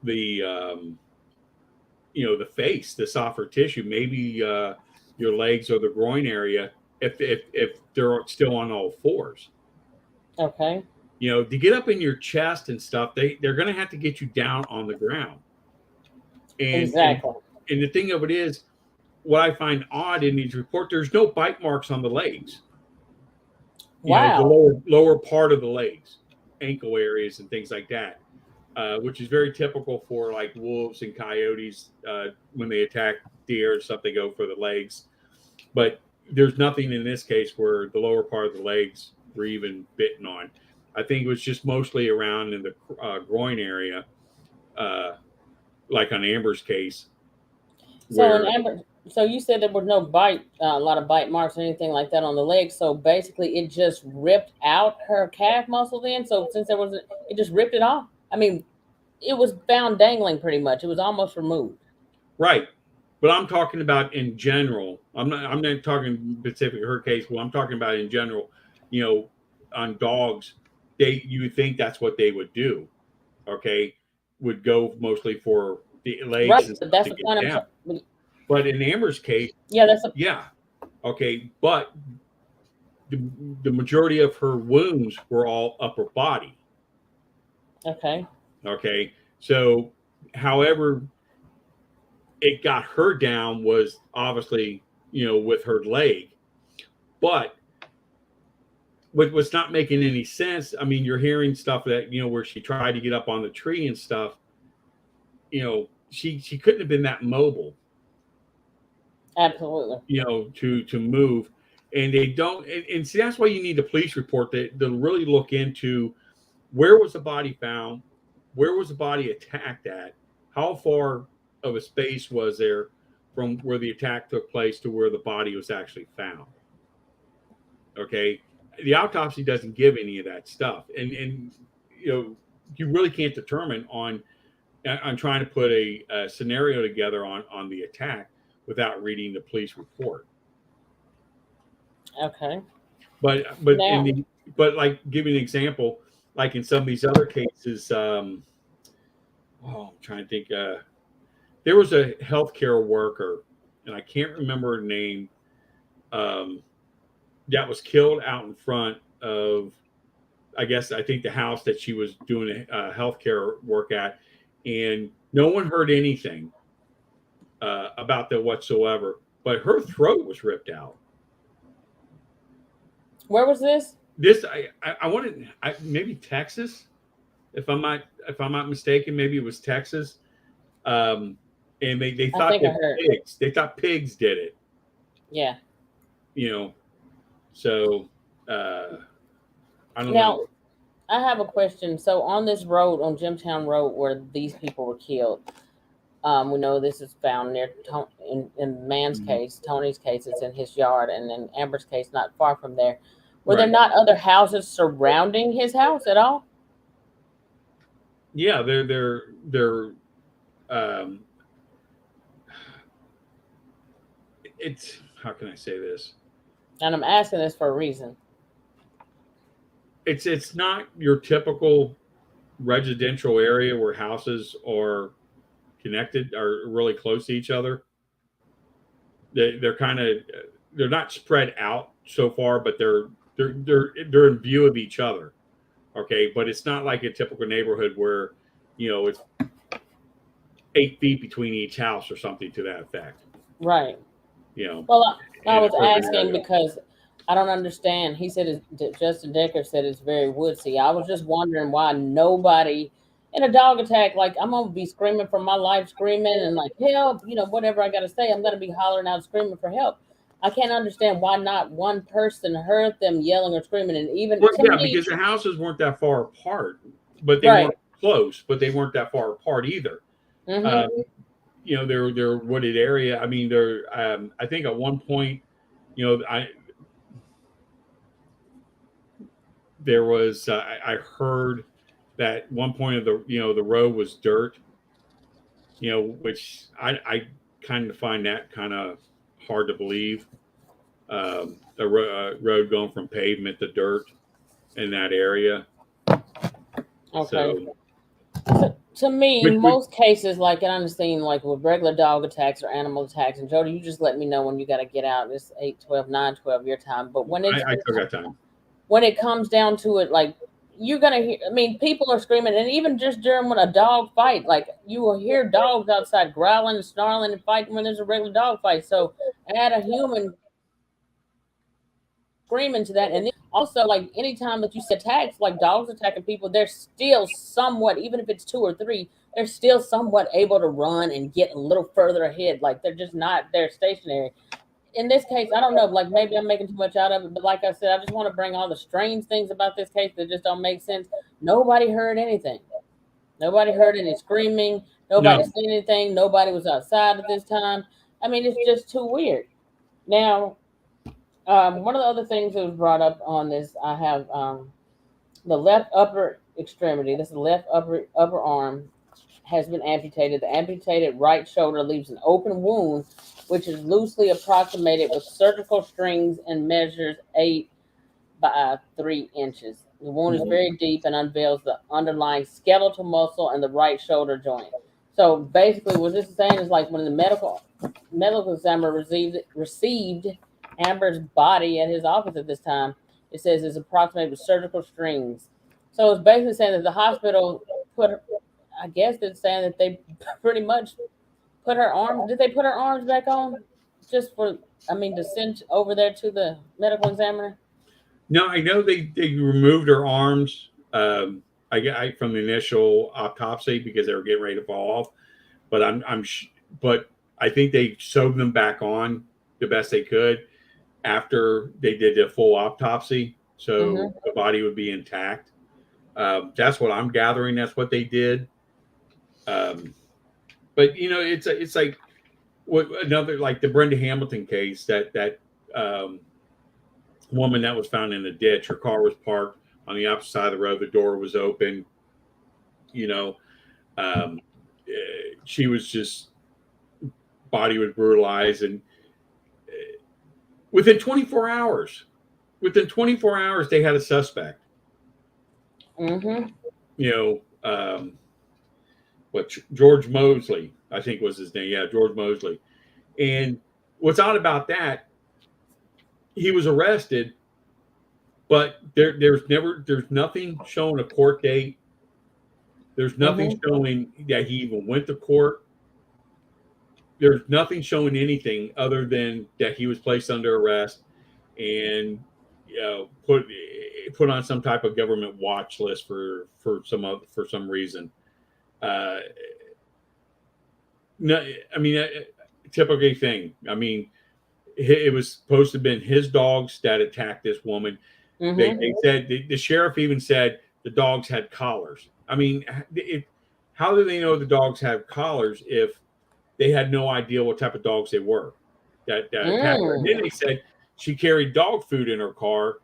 the the face, the softer tissue, maybe your legs or the groin area, if they're still on all fours. Okay. To get up in your chest and stuff, they're going to have to get you down on the ground. And and Exactly. and the thing of it is, what I find odd in these reports, there's no bite marks on the legs. The Wow. lower part of the legs, ankle areas, and things like that. Which is very typical for like wolves and coyotes when they attack deer and stuff. They go for the legs, but there's nothing in this case where the lower part of the legs were even bitten on. I think it was just mostly around in the groin area, uh, like on Amber's case, So in where Amber, so you said there was no bite, a lot of bite marks or anything like that on the leg. So basically, it just ripped out her calf muscle. Then, so since there was, it just ripped it off. I mean, it was found dangling pretty much. It was almost removed. right. But I'm talking about in general. I'm not talking specific her case. Well, I'm talking about in general. You know, on dogs, you would think that's what they would do. Okay, would go mostly for the legs Right. and But stuff that's to the get point. down. But in Amber's case, Yeah, that's a yeah, okay, but the, the majority of her wounds were all upper body. okay. Okay, so however it got her down was obviously with her leg, but what was not making any sense. I mean, you're hearing stuff that where she tried to get up on the tree and stuff. She couldn't have been that mobile, Absolutely. to move. And they don't, and see, that's why you need a police report that really look into where was the body found, where was the body attacked at, how far of a space was there from where the attack took place to where the body was actually found. Okay, the autopsy doesn't give any of that stuff, and you really can't determine on trying to put a scenario together on the attack without reading the police report. Okay. But in Now, the but like give me an example, like in some of these other cases, I'm trying to think. There was a healthcare worker, and I can't remember her name, um, that was killed out in front of, I think the house that she was doing a healthcare work at, and no one heard anything about that whatsoever. But her throat was ripped out. where was this? This I wanted, maybe Texas, if I'm not mistaken, maybe it was Texas. Um, and they I thought think I that heard. pigs did it. Yeah. You know, so uh, I don't know. Now, I have a question. So on this road, on Jimtown Road, where these people were killed, we know this is found near in man's Mhm. case, Tony's case, it's in his yard, and in Amber's case, not far from there. Were there Right? not other houses surrounding his house at all? Yeah, they're um, it's how can I say this? And I'm asking this for a reason. It's not your typical residential area where houses are connected, are really close to each other. They're kind of, they're not spread out so far, but they're in view of each other. Okay, but it's not like a typical neighborhood where it's 8 feet between each house or something to that effect. Right. You know, Well, I in was an urban asking area. because I don't understand. He said Justin Decker said it's very woodsy. I was just wondering why nobody in a dog attack, like I'm gonna be screaming for my life, screaming and like help, whatever I gotta say, I'm gonna be hollering out, screaming for help. I can't understand why not one person heard them yelling or screaming, and even Well, to yeah, me, because the houses weren't that far apart, but they right? weren't close, but they weren't that far apart either. Mm-hmm. Um, they're wooded area. I mean, they're. I think at one point, I there was. I heard that one point of the road was dirt. Which I kind of find that kind of hard to believe. Road going from pavement to dirt in that area. Okay. So, To me, which most cases, like, and I'm seeing like with regular dog attacks or animal attacks, and Jody, you just let me know when you got to get out. It's 8, 12, 9, 12 your time. But I took that time. when it comes down to it, like you're gonna hear. I mean, people are screaming, and even just during when a dog fight, like you will hear dogs outside growling and snarling and fighting when there's a regular dog fight. So add a human screaming to that, and then also like anytime that you see attacks, like dogs attacking people, they're still somewhat, even if it's two or three, they're still somewhat able to run and get a little further ahead. Like they're just not they're stationary. In this case, I don't know, like maybe I'm making too much out of it, but like I said, I just want to bring all the strange things about this case that just don't make sense. Nobody heard anything. Nobody heard any screaming. Nobody No, seen anything. Nobody was outside at this time. I mean, it's just too weird. Now, one of the other things that was brought up on this, I have the left upper extremity. This is the left upper arm has been amputated. The amputated right shoulder leaves an open wound, which is loosely approximated with surgical strings and measures 8 by 3 inches. The wound is very deep and unveils the underlying skeletal muscle and the right shoulder joint. So basically, what this is saying is like when the medical examiner received Amber's body at his office at this time, it says it's approximated with surgical strings. So it's basically saying that the hospital put, I guess it's saying that they pretty much put her arms. Did they put her arms back on just for? I mean, to send over there to the medical examiner. no, I know they removed her arms. From the initial autopsy because they were getting ready to fall off, but but I think they sewed them back on the best they could after they did the full autopsy, so Mm-hmm. the body would be intact. That's what I'm gathering. That's what they did. Um, but it's like what another like the Brenda Hamilton case that um, woman that was found in a ditch. Her car was parked on the opposite side of the road. The door was open. You know, she was just body was brutalized, and within 24 hours, they had a suspect. Mm-hmm. You know, what George Mosley, I think was his name. Yeah, George Mosley. And what's odd about that, he was arrested, but there's nothing showing a court date. There's nothing Mm-hmm. showing that he even went to court. There's nothing showing anything other than that he was placed under arrest and put on some type of government watch list for some reason. Uh, no, I mean, typical thing. I mean, it was supposed to have been his dogs that attacked this woman. They Mm-hmm. said the sheriff even said the dogs had collars. I mean, how do they know the dogs have collars if they had no idea what type of dogs they were that attacked her? And then Mm. they said she carried dog food in her car,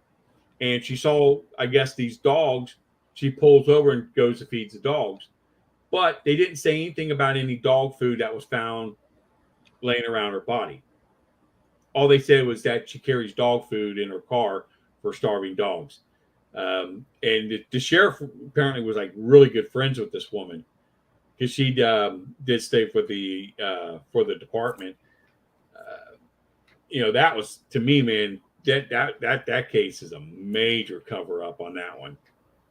and she saw, I guess, these dogs. She pulls over and goes to feed the dogs, but they didn't say anything about any dog food that was found laying around her body. all they said was that she carries dog food in her car for starving dogs. And the sheriff apparently was like really good friends with this woman because she did stay for the department. That was to me, man. That case is a major cover up on that one.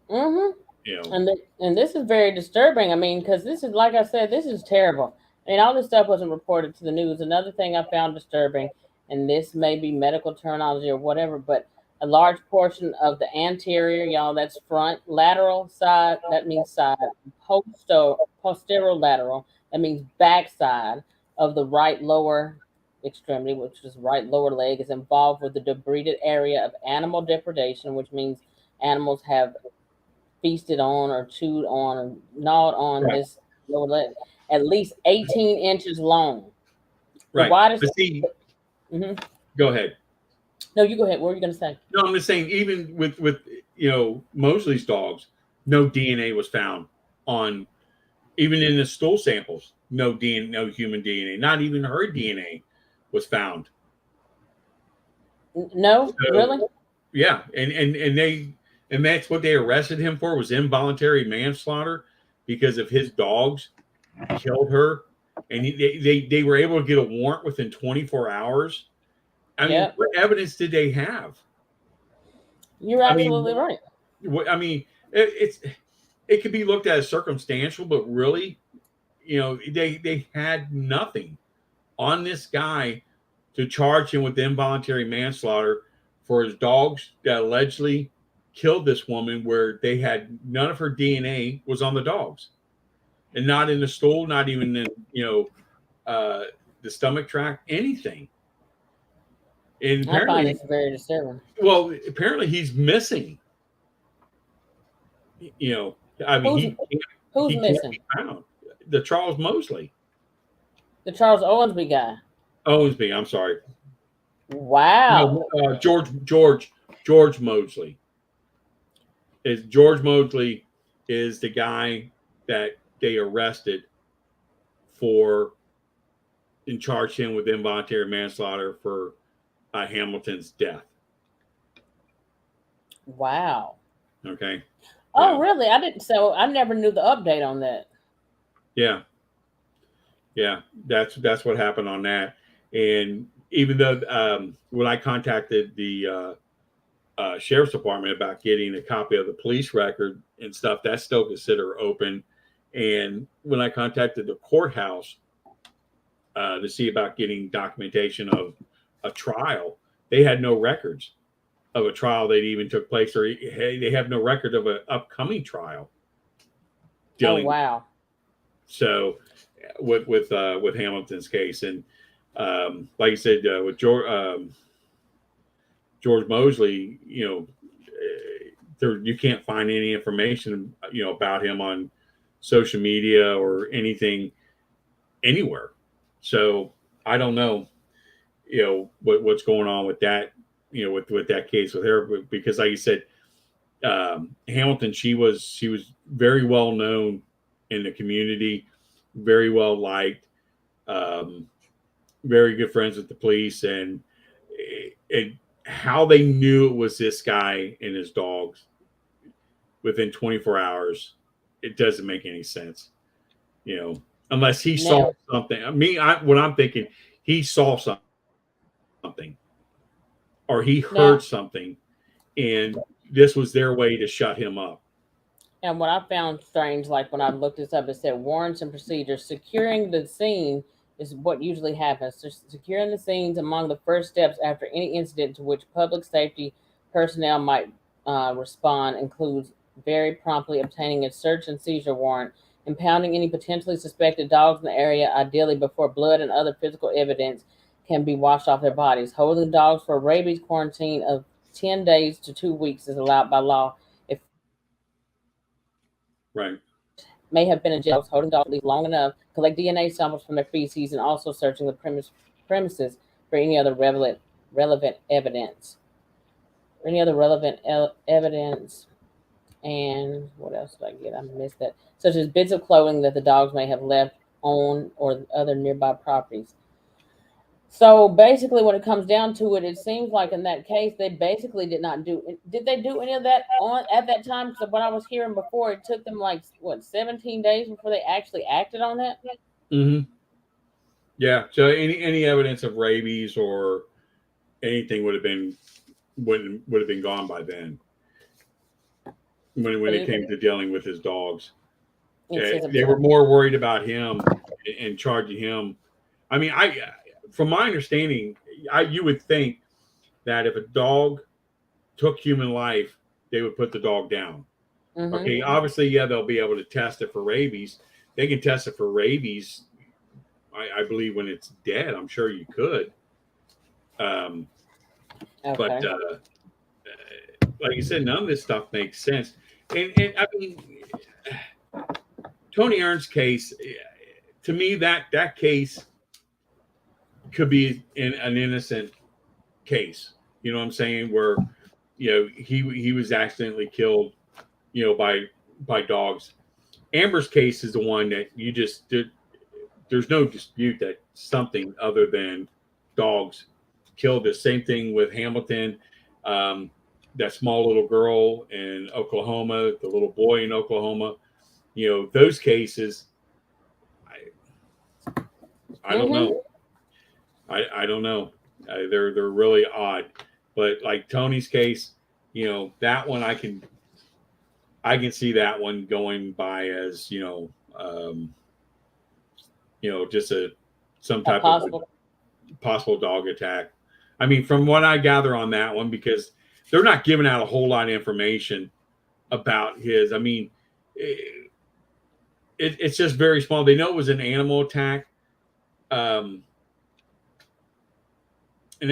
Mm-hmm. You know, And this is very disturbing. I mean, because this is, like I said, this is terrible. And all this stuff wasn't reported to the news. Another thing I found disturbing, and this may be medical terminology or whatever, but a large portion of the anterior, y'all, that's front, lateral side, that means side, posterolateral, that means back side of the right lower extremity, which is right lower leg, is involved with the debrided area of animal depredation, which means animals have feasted on or chewed on or gnawed on right, this lower leg, at least 18 inches long. The right. widest. But see, Mhm. go ahead. No, you go ahead. What were you going to say? No, I'm just saying, even with Mosley's dogs, no DNA was found on even in the stool samples. No DNA, no human DNA, not even her DNA was found. No, So really? yeah, and that's what they arrested him for was involuntary manslaughter because of his dogs killed her, and they were able to get a warrant within 24 hours. I mean, Yep. what evidence did they have? You're I mean, absolutely right. it could be looked at as circumstantial, but really, they had nothing on this guy to charge him with involuntary manslaughter for his dogs that allegedly killed this woman, where they had none of her DNA was on the dogs, and not in the stool, not even in uh, the stomach tract, anything. And I find apparently, this very disturbing. well, apparently he's missing. You know, I mean, Who's who's he can't missing? be found. The Charles Mosley, The Charles Owensby guy. Owensby. I'm sorry. No, Wow. George Mosley is George Mosley is the guy that they arrested for and charged him with involuntary manslaughter for Hamilton's death. Wow. Okay. Oh, Yeah. really? I didn't. So I never knew the update on that. Yeah. Yeah. That's what happened on that. And even though when I contacted the sheriff's department about getting a copy of the police record and stuff, that's still considered open. And when I contacted the courthouse to see about getting documentation of a trial, they had no records of a trial that even took place, or hey, they have no record of an upcoming trial Oh, dealing. wow. So with Hamilton's case, and like you said, with George Mosley, you can't find any information, about him on social media or anything anywhere. So I don't know, what's going on with that, with that case with her, because like you said, Hamilton, she was very well known in the community, very well liked, um, very good friends with the police, and how they knew it was this guy and his dogs within 24 hours, it doesn't make any sense, unless he saw Now, something. What I'm thinking, he saw something or he heard now, something, and this was their way to shut him up. and what I found strange, like when I looked this up, it said warrants and procedures. Securing the scene is what usually happens. So securing the scenes among the first steps after any incident to which public safety personnel might respond includes very promptly obtaining a search and seizure warrant, impounding any potentially suspected dogs in the area, ideally before blood and other physical evidence can be washed off their bodies. Holding dogs for a rabies quarantine of 10 days to 2 weeks is allowed by law. If Right. may have been in jail, holding dogs at least long enough, collect DNA samples from their feces, and also searching the premises for any other relevant evidence. For any other evidence, and what else did I get? I missed that. Such as bits of clothing that the dogs may have left on or other nearby properties. So basically, when it comes down to it, it seems like in that case, they basically did not do. Did they do any of that on at that time? Because what I was hearing before, it took them like what 17 days before they actually acted on that. Mm-hmm. Yeah. So any evidence of rabies or anything would have been gone by then when But it came to dealing with his dogs. it says They were more worried about him and charging him. I mean, from my understanding, you would think that if a dog took human life, they would put the dog down. mm-hmm. Okay, obviously, yeah, they'll be able to test it for rabies. They can test it for rabies. I believe when it's dead, I'm sure you could. Um, but Okay. like you said, none of this stuff makes sense. And I mean, Tony Ernst's case, to me, that case could be an innocent case. You know what I'm saying? Where he was accidentally killed, by dogs. Amber's case is the one that you just did. There's no dispute that something other than dogs killed this. Same thing with Hamilton. Um, that small little girl in Oklahoma, the little boy in Oklahoma. Those cases. I don't Mm-hmm. know. I don't know. They're really odd. But like Tony's case, that one I can see that one going by as just some A type of possible. possible dog attack. I mean, from what I gather on that one, because they're not giving out a whole lot of information about his. I mean, it's just very small. They know it was an animal attack, um, and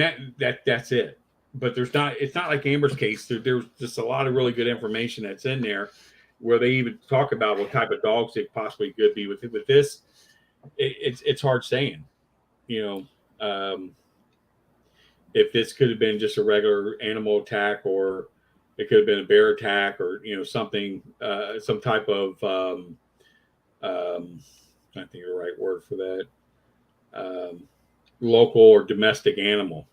that's it. But there's not. It's not like Amber's case. There's just a lot of really good information that's in there, where they even talk about what type of dogs it possibly could be. With this, it's hard saying. You know, if this could have been just a regular animal attack, or it could have been a bear attack, or something, some type of I think the right word for that, um, local or domestic animal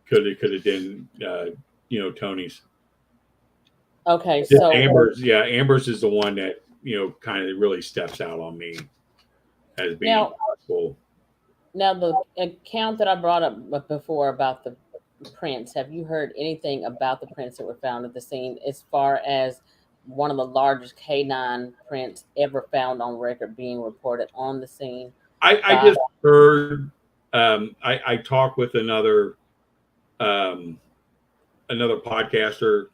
could have been Tony's. Okay. Just So Amber's is the one that kind of really steps out on me as being now, possible. now the account that I brought up before about the prints. Have you heard anything about the prints that were found at the scene, as far as one of the largest canine prints ever found on record being reported on the scene I by? just heard. I talked with um, another podcaster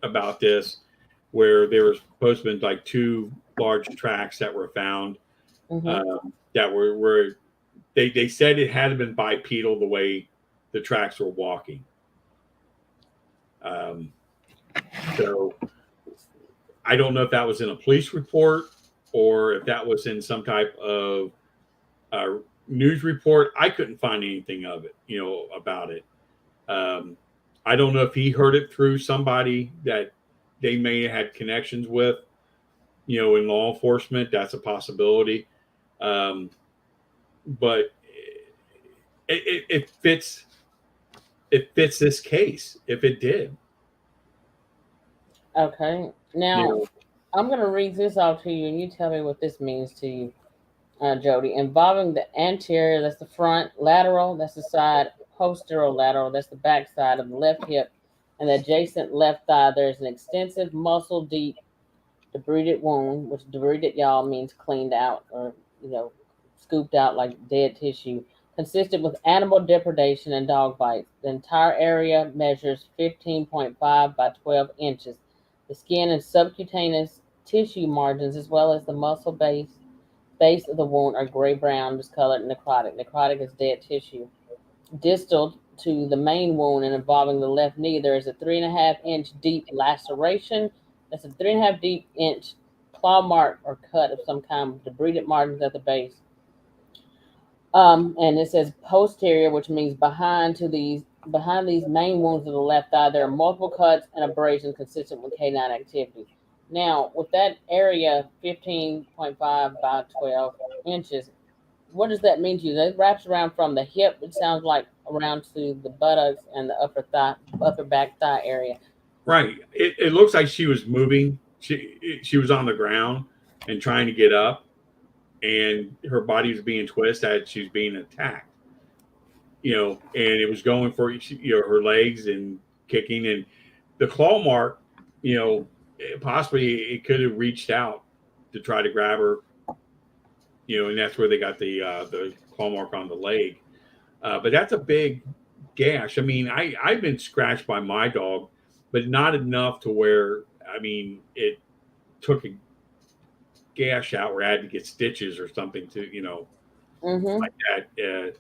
about this, where there was supposed to be like two large tracks that were found, Mm-hmm. that were they said it had been bipedal the way the tracks were walking. Um, so I don't know if that was in a police report or if that was in some type of uh, news report. I couldn't find anything of it, about it. Um, I don't know if he heard it through somebody that they may have had connections with, in law enforcement. That's a possibility. Um, but it fits. It fits this case if it did. Okay. You Now know, I'm going to read this out to you, and you tell me what this means to you, Jody. Involving the anterior, that's the front; lateral, that's the side; posterolateral, that's the back side of the left hip; and the adjacent left thigh. There's an extensive muscle deep debrided wound, which debrided, y'all, means cleaned out, or scooped out like dead tissue, consistent with animal depredation and dog bites. The entire area measures 15.5 by 12 inches. The skin and subcutaneous tissue margins, as well as the muscle base of the wound, are gray brown, discolored, necrotic. Necrotic is dead tissue. Distal to the main wound and involving the left knee, there is a 3.5 inch deep laceration. That's a 3.5 inch claw mark or cut of some kind with debrided margins at the base. And it says posterior, which means behind these main wounds of the left thigh, there are multiple cuts and abrasions consistent with canine activity. Now, with that area 15.5 by 12 inches, what does that mean to you? That wraps around from the hip. It sounds like around to the buttocks and the upper back thigh area. Right. It looks like she was moving. She was on the ground and trying to get up, and her body was being twisted as she was being attacked. And it was going for her legs and kicking, and the claw mark. Possibly it could have reached out to try to grab her. And that's where they got the claw mark on the leg. But that's a big gash. I mean, I've been scratched by my dog, but not enough to where, I mean, it took a gash out where I had to get stitches or something to, Mm-hmm. like that.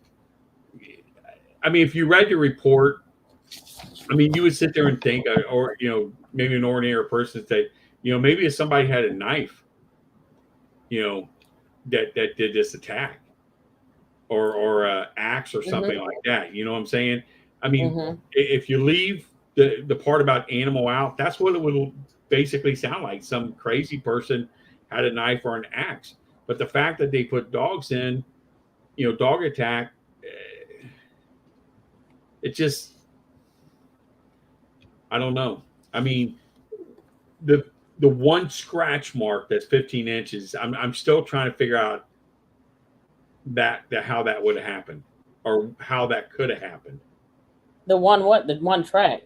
I mean, if you read the report, I mean, you would sit there and think, or, maybe an ordinary person say, maybe if somebody had a knife, that did this attack, or a axe or something Mm-hmm. like that. You know what I'm saying? I mean, Mm-hmm. if you leave the part about animal out, that's what it would basically sound like. Some crazy person had a knife or an axe. But the fact that they put dogs in, dog attack, it just, I don't know. I mean, the the one scratch mark that's 15 inches, I'm still trying to figure out that how that would have happened, or how that could have happened. The one what? The one track.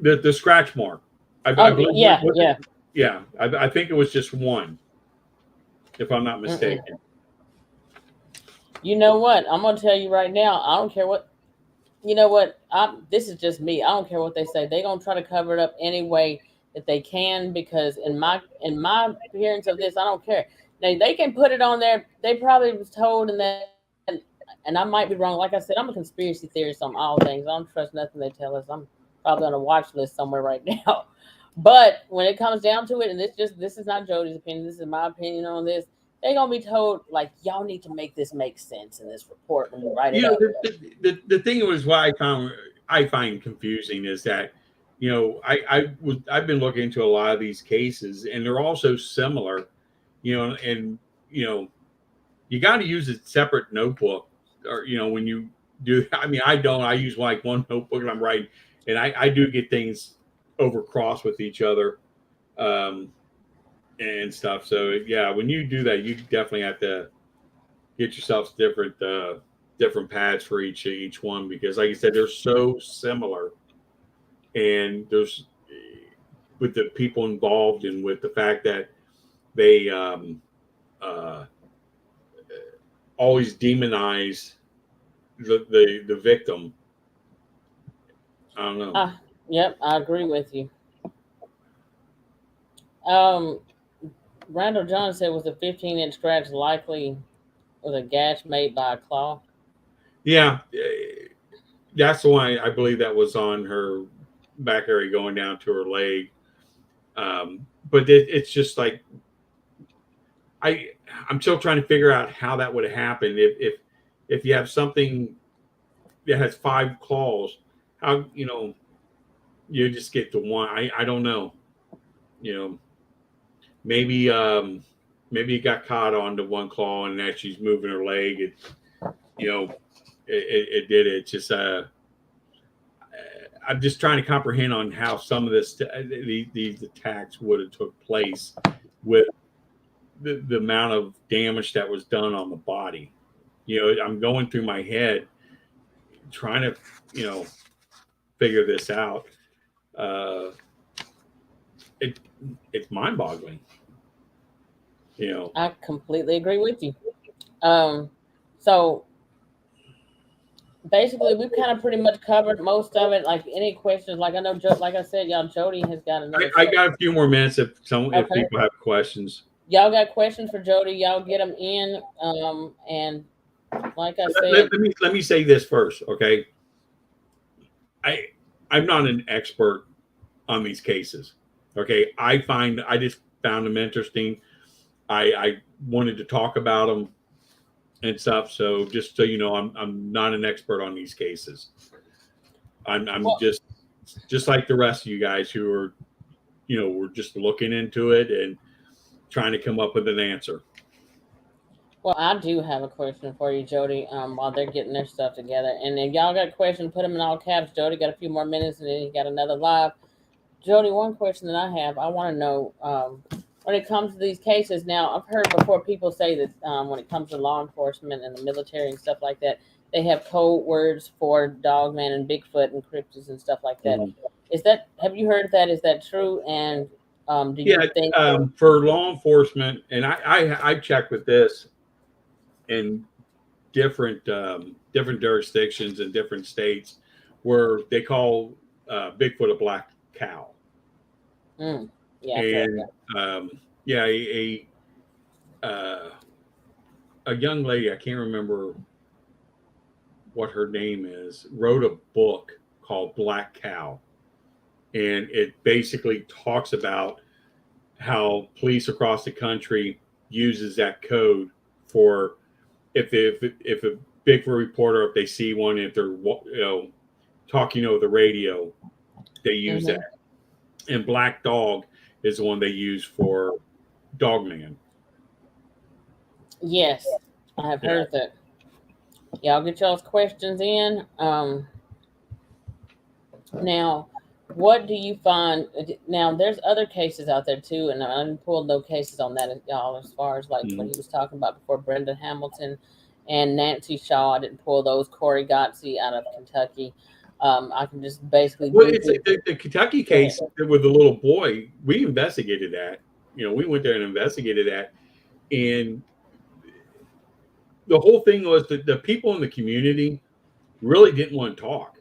The scratch mark. I Oh believe. yeah, yeah. Yeah, I think it was just one, if I'm not Mm-mm. mistaken. You know what? I'm gonna tell you right now. I don't care what. You know what? This is just me. I don't care what they say. They're gonna try to cover it up any way that they can because in my appearance of this, I don't care. Now they can put it on there. They probably was told and I might be wrong. Like I said, I'm a conspiracy theorist on all things. I don't trust nothing they tell us. I'm probably on a watch list somewhere right now. But when it comes down to it, and this is not Jody's opinion. This is my opinion on this. They're gonna be told like y'all need to make this make sense in this report when you write it up. The thing was why I find confusing is that I've been looking into a lot of these cases, and they're all so similar. And you know you got to use a separate notebook, or when you do. I mean, I don't. I use like one notebook and I'm writing, and I do get things overcrossed with each other, um, and stuff. So yeah, when you do that, you definitely have to get yourself different pads for each one, because like I said, they're so similar, and there's with the people involved, and with the fact that they uh, always demonize the victim. I don't know. Yep, I agree with you. Um, Randall John said was a 15-inch scratch likely was a gash made by a claw. Yeah, that's the one. I believe that was on her back area going down to her leg. But it's just like I I'm still trying to figure out how that would have happened if you have something that has five claws. How you just get to one? I don't know. You know, maybe maybe it got caught on the one claw, and as she's moving her leg, you know it did it. Just I'm just trying to comprehend on how some of these attacks would have took place with the amount of damage that was done on the body. I'm going through my head trying to, figure this out. Uh, it it's mind boggling. I completely agree with you. Um, so basically, we've kind of pretty much covered most of it. Like any questions? Like I know, like I said, y'all, Jody has got another I show. got a few more minutes if Okay, people have questions. y'all got questions for Jody? Y'all get them in. And like I said, Let me say this first, okay? I I'm not an expert on these cases. Okay, I just found them interesting. I wanted to talk about them and stuff. So just so you know, I'm not an expert on these cases. I'm well, just like the rest of you guys who are, we're just looking into it and trying to come up with an answer. Well, I do have a question for you, Jody. While they're getting their stuff together, and if y'all got a question, put them in all caps. Jody got a few more minutes, and then he got another live. Jody, one question that I have, I want to know when it comes to these cases. Now, I've heard before people say that when it comes to law enforcement and the military and stuff like that, they have code words for dogman and Bigfoot and cryptids and stuff like that. Mhm. Is that, have you heard that? Is that true? And do you Yeah, think? for law enforcement, and I checked with this in different jurisdictions in different states where they call Bigfoot a black cow. Mm, yeah, I've heard And that. yeah, uh, a young lady, I can't remember what her name is, wrote a book called Black Cow, and it basically talks about how police across the country uses that code for if a Bigfoot reporter, if they see one, if they're talking over the radio, they use that. Hmm. And Black Dog is the one they use for Dogman. Yes, I have Yeah. heard that. Y'all get y'all's questions in. Now, what do you find? Now, there's other cases out there too, and I didn't pull no cases on that, y'all, as far as like what Mhm. he was talking about before, Brenda Hamilton and Nancy Shaw. I didn't pull those. Corey Gotze out of Kentucky. I can just basically Well, it's briefly the Kentucky go ahead. case with the little boy. We investigated that. We went there and investigated that, and the whole thing was that the people in the community really didn't want to talk.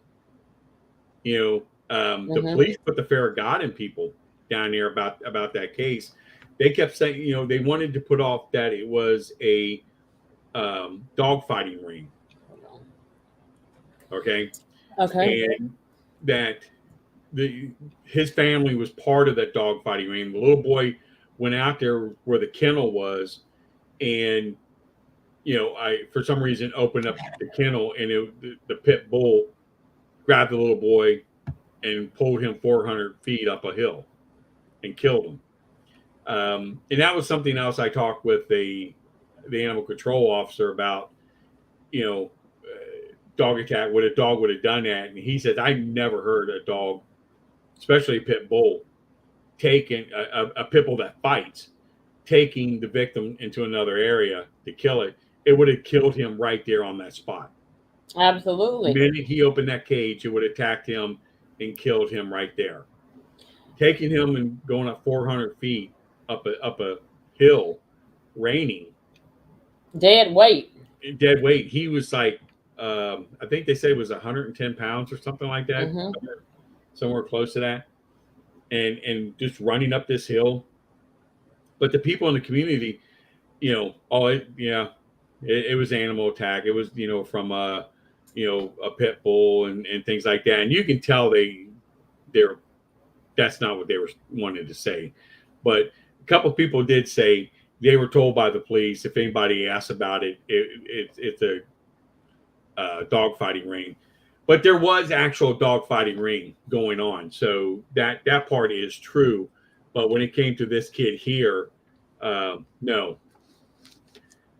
The Hmm. police put the fear of God in people down there about that case. They kept saying, they wanted to put off that it was a dog fighting ring. Okay, Okay. and that his family was part of that dog fighting ring. The little boy went out there where the kennel was, and I for some reason opened up the kennel, and the pit bull grabbed the little boy and pulled him 400 feet up a hill and killed him. And that was something else I talked with the animal control officer about. You know, dog attack. What a dog would have done that, and he said I never heard a dog, especially a pit bull, taking a pit bull that fights, taking the victim into another area to kill it. It would have killed him right there on that spot. The Absolutely. minute he opened that cage, it would have attacked him and killed him right there. Taking him and going up 400 feet up a hill, raining, Dead weight. dead weight. He was like, I think they said it was 110 pounds or something like that, Hmm. somewhere close to that, and just running up this hill. But the people in the community, yeah, it was animal attack. It was from a pit bull and things like that, and you can tell they're that's not what they were wanted to say. But a couple of people did say they were told by the police if anybody asks about it's a dog fighting ring. But there was actual dog fighting ring going on, so that part is true. But when it came to this kid here, no,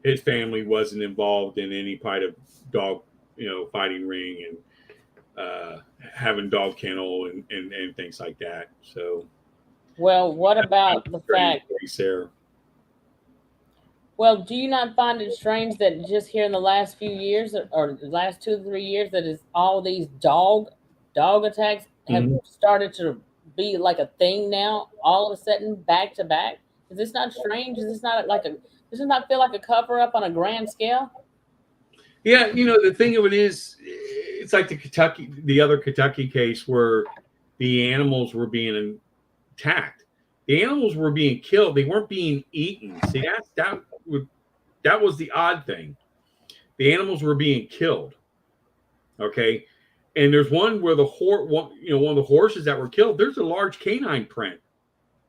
his family wasn't involved in any kind of dog, fighting ring and having dog kennel and things like that. So Well, what that's kind about of the a strange fact? case there. Well, do you not find it strange that just here in the last few years or the last 2 to 3 years that is all these dog attacks have Mhm. started to be like a thing now, all of a sudden back to back? Is this not strange? Is this not like a does it not feel like a cover up on a grand scale? Yeah, the thing of it is, it's like the other Kentucky case where the animals were being attacked. The animals were being killed. They weren't being eaten. See, that was the odd thing. The animals were being killed. Okay, and there's one where one of the horses that were killed. There's a large canine print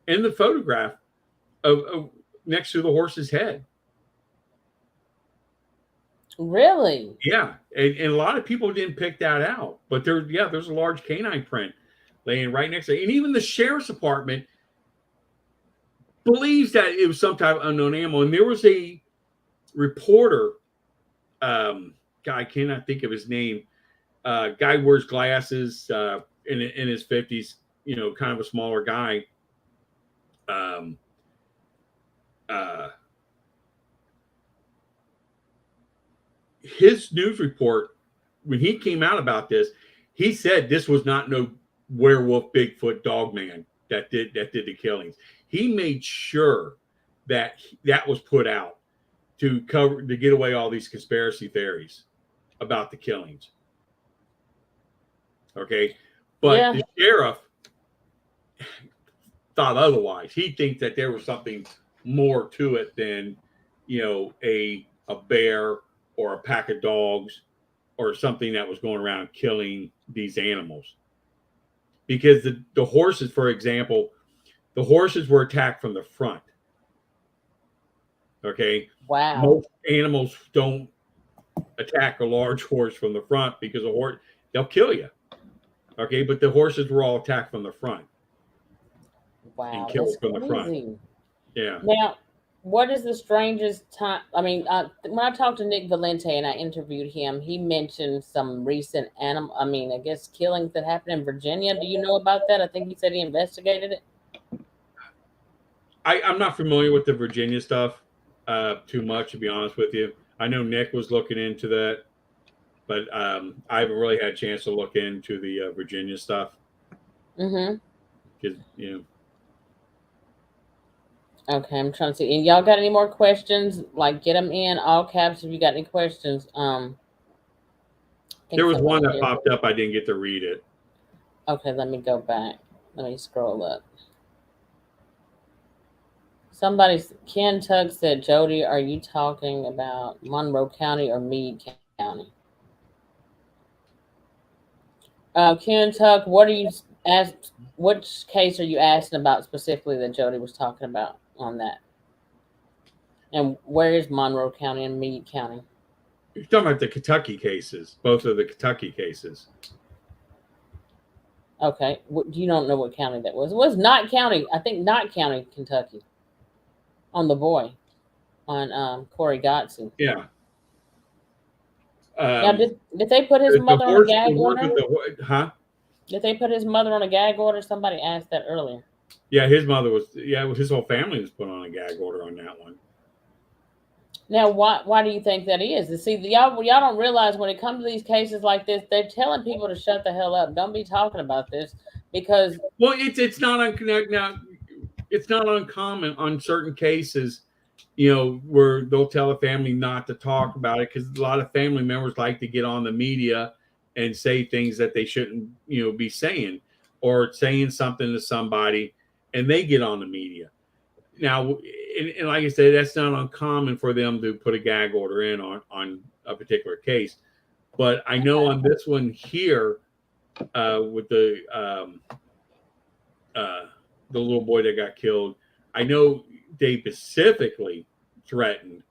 in the photograph of next to the horse's head. Really? Yeah, and a lot of people didn't pick that out, but there's a large canine print laying right next to it. And even the sheriff's department believes that it was some type of unknown animal. And there was reporter, guy, I cannot think of his name. Guy wears glasses, in his 50s, kind of a smaller guy. Um, uh, his news report, when he came out about this, he said this was not no werewolf, Bigfoot, dogman that did the killings. He made sure that that was put out to get away all these conspiracy theories about the killings. Okay, but the sheriff thought otherwise. He thinks that there was something more to it than, a bear or a pack of dogs or something that was going around killing these animals. Because the horses, for example, the horses were attacked from the front. Okay. Wow. Most animals don't attack a large horse from the front because a horse, they'll kill you. Okay. But the horses were all attacked from the front. Wow. And killed from the front. Yeah. Now, what is the strangest time? I mean, when I talked to Nick Valente and I interviewed him, he mentioned some recent I guess killings that happened in Virginia. Do you know about that? I think he said he investigated it. I'm not familiar with the Virginia stuff too much, to be honest with you. I know Nick was looking into that, but I haven't really had a chance to look into the Virginia stuff. Mm-hmm. Because, Okay, I'm trying to see. And y'all got any more questions? Like, get them in all caps if you got any questions. There was one that popped up. I didn't get to read it. Okay, let me go back. Let me scroll up. Ken Tug said, Joedy, are you talking about Monroe County or Meade County? Ken Tug, which case are you asking about specifically that Joedy was talking about on that? And where is Monroe County and Meade County? You're talking about the Kentucky cases, both of the Kentucky cases. Okay. You don't know what county that was. It was Knott County. I think Knott County, Kentucky. On the boy. On Corey Gottsy. Yeah. Now, did they put his mother on a gag order? Did they put his mother on a gag order? Somebody asked that earlier. Yeah, his mother was. Yeah, his whole family was put on a gag order on that one. Now, why do you think that is? See, y'all don't realize when it comes to these cases like this, they're telling people to shut the hell up. Don't be talking about this because. Well, it's not now. It's not uncommon on certain cases, where they'll tell a family not to talk about it because a lot of family members like to get on the media and say things that they shouldn't, be saying, or saying something to somebody and they get on the media. Now, and like I said, that's not uncommon for them to put a gag order in on a particular case. But I know on this one here, with the little boy that got killed, I know they specifically threatened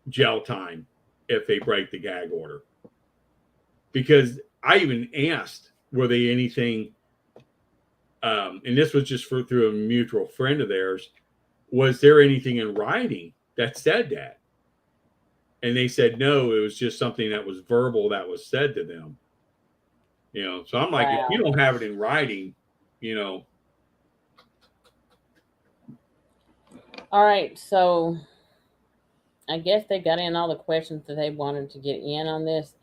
jail time if they break the gag order. Because I even asked, were they anything, and this was just through a mutual friend of theirs, was there anything in writing that said that? And they said no, it was just something that was verbal that was said to them. So I'm like, if you don't have it in writing, All right, so I guess they got in all the questions that they wanted to get in on this.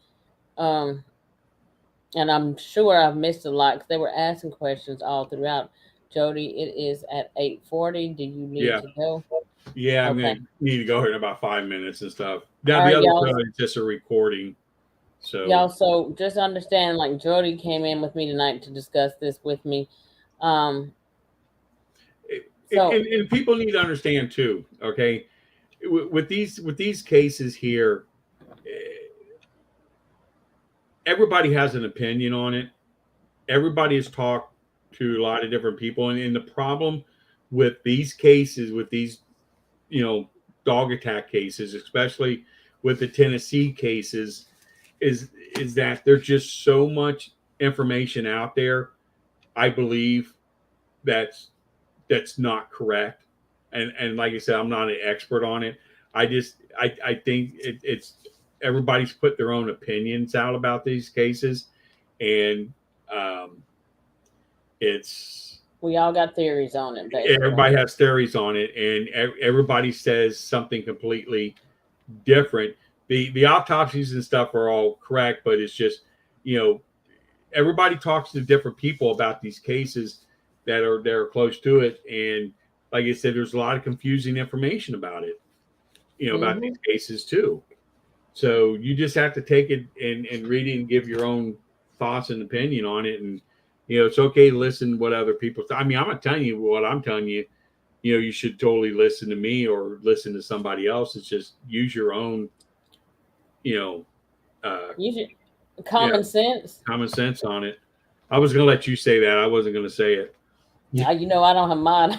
And I'm sure I've missed a lot because they were asking questions all throughout. Joedy, it is at 8:40. Do you need to go? Yeah, I'm going to need to go here in about 5 minutes and stuff. Now, the other one is just a recording. So, y'all, so just understand, like, Joedy came in with me tonight to discuss this with me. And people need to understand, too, okay? With these cases here, everybody has an opinion on it. Everybody has talked to a lot of different people. And the problem with these cases, with these, dog attack cases, especially with the Tennessee cases, is that there's just so much information out there, I believe, that's not correct. And like I said, I'm not an expert on it. I think it's everybody's put their own opinions out about these cases, and um, it's We all got theories on it, basically. everybody has theories on it, and everybody says something completely different. The autopsies and stuff are all correct, but it's just, you know, everybody talks to different people about these cases that are close to it, and like I said, there's a lot of confusing information about it, you know, about these cases too. So you just have to take it and read it and give your own thoughts and opinion on it. And, you know, it's okay to listen to what other people I mean, I'm not telling you what I'm telling you, you know, you should totally listen to me or listen to somebody else. It's just use your own, you know, You should yeah, common sense. common sense on it. I was going to let you say that. I wasn't going to say it. You know, I don't have mine.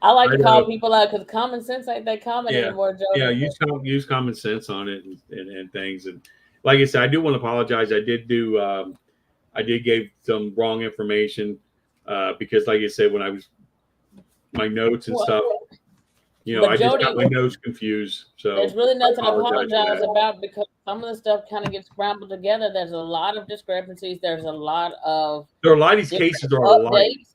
I like I to call know. people out because common sense ain't that common Yeah. anymore, Yeah. Joey. Use common sense on it and things. And like I said, I do want to apologize. I did give some wrong information because, like I said, when I was my notes and Well, stuff, you know, but I just got Jody, my notes confused. there's So really I nothing to apologize for apologize that. about because some of the stuff kind of gets scrambled together. There's a lot of discrepancies. There's a lot of There are a lot of these different cases are alike. updates.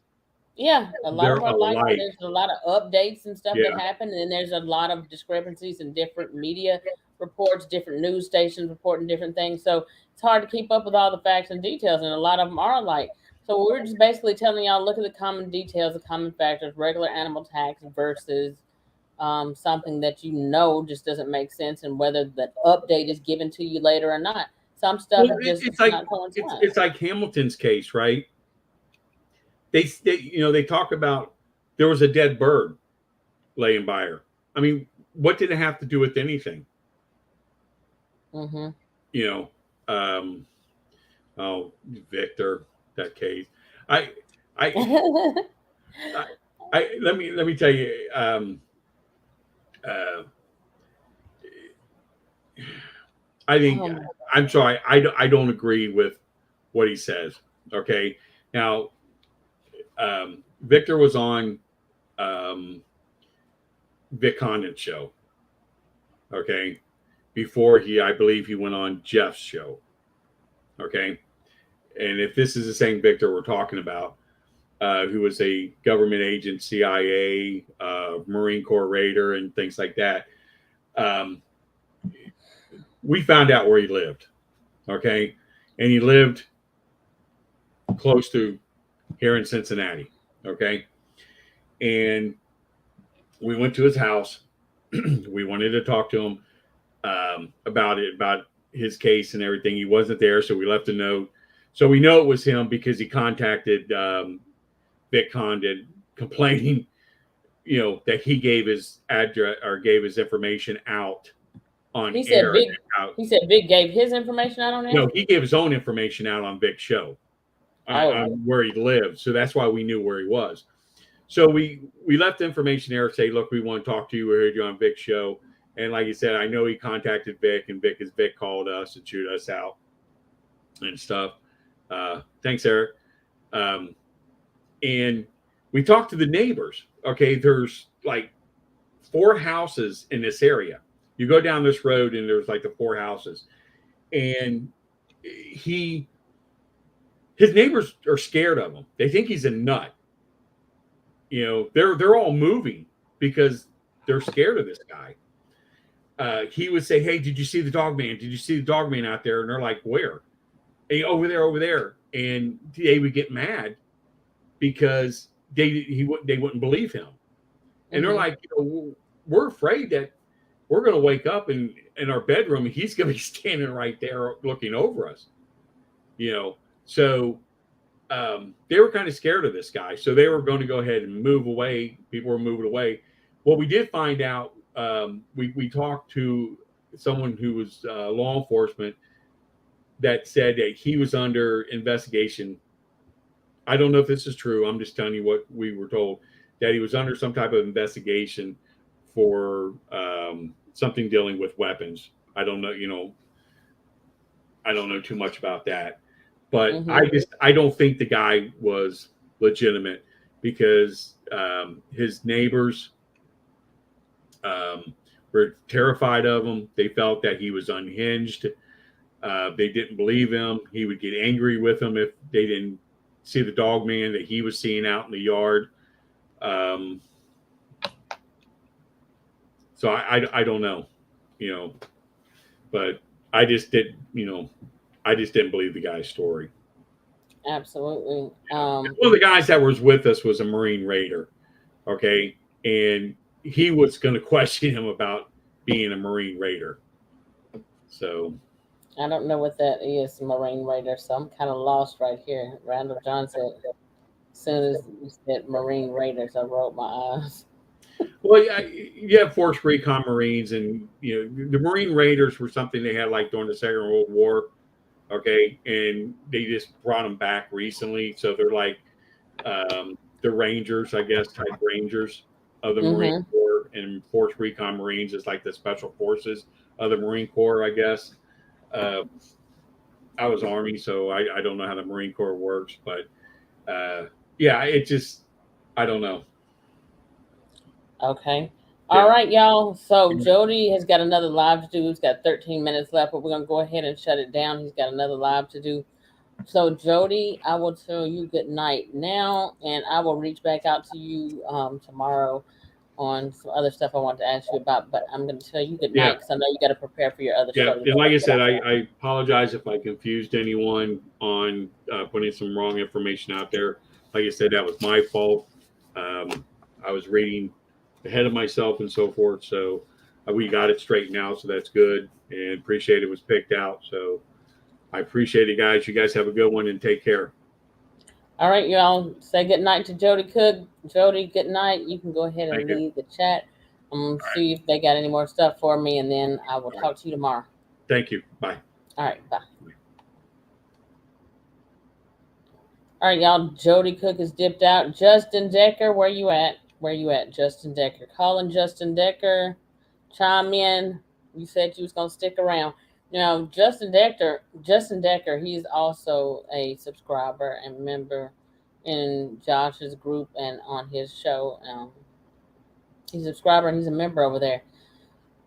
Yeah, a lot They're of our like alike. there's a lot of updates and stuff that Yeah. happen, and then there's a lot of discrepancies in different media reports, different news stations reporting different things. So it's hard to keep up with all the facts and details, and a lot of them are alike. So we're just basically telling y'all look at the common details, the common factors, regular animal attacks versus something that you know just doesn't make sense, and whether that update is given to you later or not. Some stuff Well, is just it's does like not coincide. it's like Hamilton's case, right? They you know they talk about there was a dead bird laying by her. I mean, what did it have to do with anything? Mm-hmm. You know, oh Victor, that case. I I I, let me tell you. Uh, I think um, I'm sorry. I don't agree with what he says. Okay, now Victor was on um, Vic Condon's show. Okay, before I believe he went on Jeff's show. Okay, and if this is the same Victor we're talking about, who was a government agent, CIA, Marine Corps raider, and things like that, um, we found out where he lived. Okay, and he lived close to here in Cincinnati. Okay, and we went to his house. We wanted to talk to him about it, about his case and everything. He wasn't there, so we left a note. So we know it was him because he contacted Vic Condon complaining, you know, that he gave his address or gave his information out on he said air. Vic. He said Vic gave his information out on air. No, he gave his own information out on Vic's show Oh, on where he lived. So that's why we knew where he was. So we left information there, say, look, we want to talk to you. We heard you on Vic's show. And like you said, I know he contacted Vic, and Vic called us and chewed us out and stuff. Thanks, Eric. Um, and we talked to the neighbors. Okay, there's like 4 houses in this area. You go down this road, and there's like the 4 houses, and his neighbors are scared of him. They think he's a nut. You know, they're all moving because they're scared of this guy. He would say, "Hey, did you see the dog man? Did you see the dog man out there?" And they're like, "Where?" Hey, over there. And they would get mad because they wouldn't believe him. And they're like, you know, we're afraid that we're going to wake up in our bedroom and he's going to be standing right there looking over us. You know, so they were kind of scared of this guy, so they were going to go ahead and move away. People were moving away. Well, we did find out. We talked to someone who was law enforcement that said that he was under investigation. I don't know if this is true. I'm just telling you what we were told, that he was under some type of investigation for something dealing with weapons. I don't know. You know, I don't know too much about that. But I don't think the guy was legitimate because his neighbors were terrified of him. They felt that he was unhinged. They didn't believe him. He would get angry with them if they didn't see the dog man that he was seeing out in the yard. So I don't know, but I just didn't believe the guy's story. Absolutely. One of the guys that was with us was a Marine Raider, okay, and he was going to question him about being a Marine Raider. So I don't know what that is, Marine Raider. So I'm kind of lost right here. Randall John said, as soon as you said Marine Raiders, I rolled my eyes. Well, yeah, you have Force Recon Marines, and the Marine Raiders were something they had like during the Second World War, okay, and they just brought them back recently, so they're like the Rangers, I guess, type Rangers of the Marine Corps, and Force Recon Marines is like the Special Forces of the Marine Corps, I guess. I was Army, so I don't know how the Marine Corps works, but yeah, it just I don't know. Okay. All right, y'all. So Joedy has got another live to do. He's got 13 minutes left, but we're going to go ahead and shut it down. He's got another live to do. So Joedy, I will tell you good night now, and I will reach back out to you tomorrow on some other stuff I want to ask you about, but I'm going to tell you good night because I know you got to prepare for your other show. And like I said, I apologize if I confused anyone on putting some wrong information out there. Like I said, that was my fault. I was reading ahead of myself and so forth. So we got it straightened out. So that's good, and appreciate it was picked out. So I appreciate it, guys. You guys have a good one and take care. All right, y'all. Say good night to Joedy Cook. Joedy, good night. You can go ahead and leave the chat. I'm going to see if they got any more stuff for me, and then I will talk to you tomorrow. Thank you. Bye. All right, bye. All right, y'all. Joedy Cook is dipped out. Justin Decker, where you at? Where you at, Justin Decker? Calling Justin Decker. Chime in. You said you was going to stick around. Justin Decker, he's also a subscriber and member in Josh's group and on his show. He's a subscriber and he's a member over there.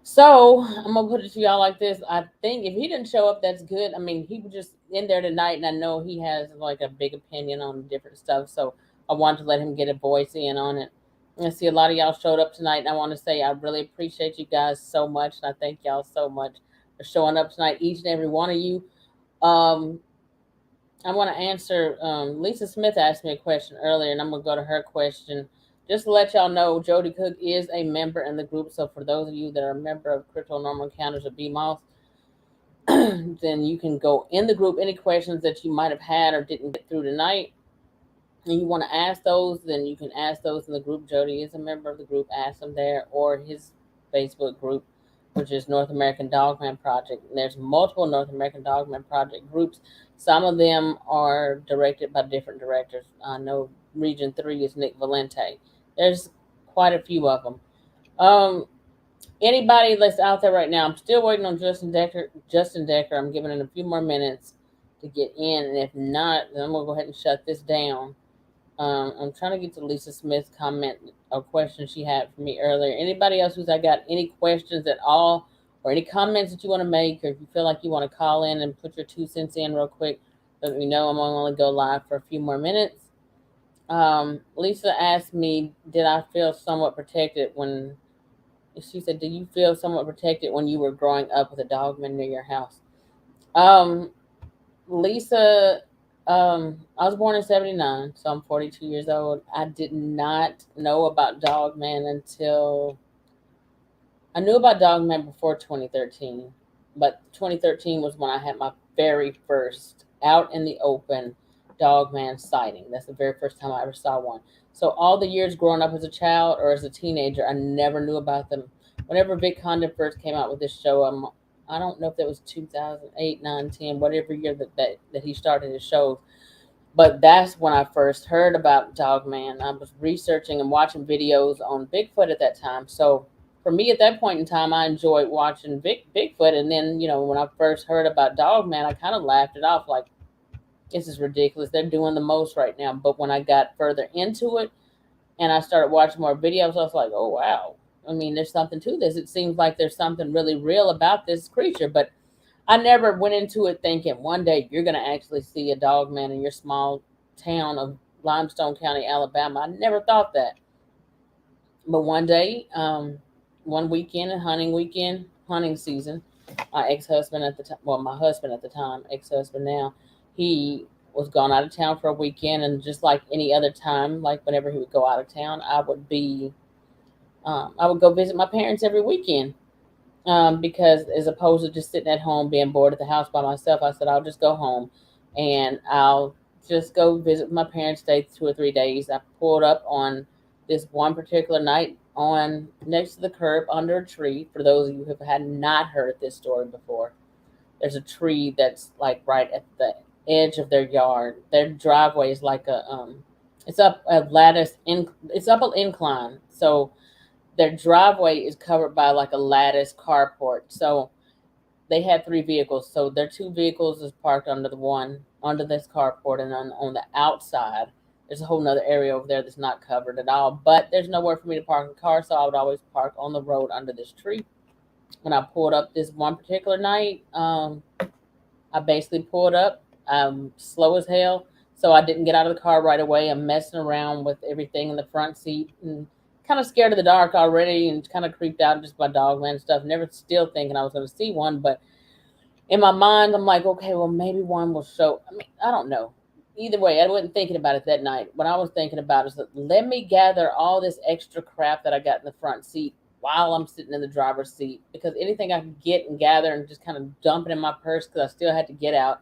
So I'm going to put it to y'all like this. I think if he didn't show up, that's good. I mean, he was just in there tonight, and I know he has like a big opinion on different stuff. So I wanted to let him get a voice in on it. I see a lot of y'all showed up tonight, and I want to say I really appreciate you guys so much, and I thank y'all so much for showing up tonight, each and every one of you. I want to answer, Lisa Smith asked me a question earlier, and I'm going to go to her question. Just to let y'all know, Joedy Cook is a member in the group, so for those of you that are a member of Crypto Normal Encounters or BMOS, then you can go in the group. Any questions that you might have had or didn't get through tonight, and you want to ask those, then you can ask those in the group. Joedy is a member of the group. Ask them there, or his Facebook group, which is North American Dogman Project. And there's multiple North American Dogman Project groups. Some of them are directed by different directors. I know Region 3 is Nick Valente. There's quite a few of them. Anybody that's out there right now, I'm still waiting on Justin Decker. I'm giving it a few more minutes to get in. And if not, then I'm going to go ahead and shut this down. I'm trying to get to Lisa Smith's comment or question she had for me earlier. Anybody else who's got any questions at all or any comments that you want to make, or if you feel like you want to call in and put your 2 cents in real quick, let me know. I'm only go live for a few more minutes. Lisa asked me, did I feel somewhat protected when, she said, do you feel somewhat protected when you were growing up with a dogman near your house? Lisa, I was born in 79, so I'm 42 years old. I did not know about Dogman until I knew about Dogman before 2013, but 2013 was when I had my very first out in the open Dogman sighting. That's the very first time I ever saw one. So all the years growing up as a child or as a teenager, I never knew about them. Whenever Vic Condon first came out with this show, I don't know if that was 2008, 9, 10, whatever year that he started his shows. But that's when I first heard about Dogman. I was researching and watching videos on Bigfoot at that time. So for me at that point in time, I enjoyed watching Bigfoot. And then, when I first heard about Dogman, I kind of laughed it off like, this is ridiculous. They're doing the most right now. But when I got further into it and I started watching more videos, I was like, oh, wow. I mean, there's something to this. It seems like there's something really real about this creature, but I never went into it thinking one day you're going to actually see a dog man in your small town of Limestone County, Alabama. I never thought that. But one day, one weekend, a hunting season, my ex-husband at the time, well, my husband at the time, ex-husband now, he was gone out of town for a weekend, and just like any other time, like whenever he would go out of town, I would go visit my parents every weekend. Because as opposed to just sitting at home being bored at the house by myself, I said I'll just go home and I'll just go visit my parents, stay 2 or 3 days. I pulled up on this one particular night on next to the curb under a tree. For those of you who had not heard this story before, there's a tree that's like right at the edge of their yard. Their driveway is like it's up a it's up an incline. So their driveway is covered by like a lattice carport. So they had 3 vehicles. So their 2 vehicles is parked under this carport, and on the outside, there's a whole nother area over there that's not covered at all. But there's nowhere for me to park a car, so I would always park on the road under this tree. When I pulled up this one particular night, I basically pulled up, slow as hell. So I didn't get out of the car right away. I'm messing around with everything in the front seat and kind of scared of the dark already and kind of creeped out just by dogman and stuff. Never still thinking I was going to see one. But in my mind, I'm like, okay, well, maybe one will show. I mean, I don't know. Either way, I wasn't thinking about it that night. What I was thinking about is that let me gather all this extra crap that I got in the front seat while I'm sitting in the driver's seat, because anything I can get and gather and just kind of dump it in my purse, because I still had to get out.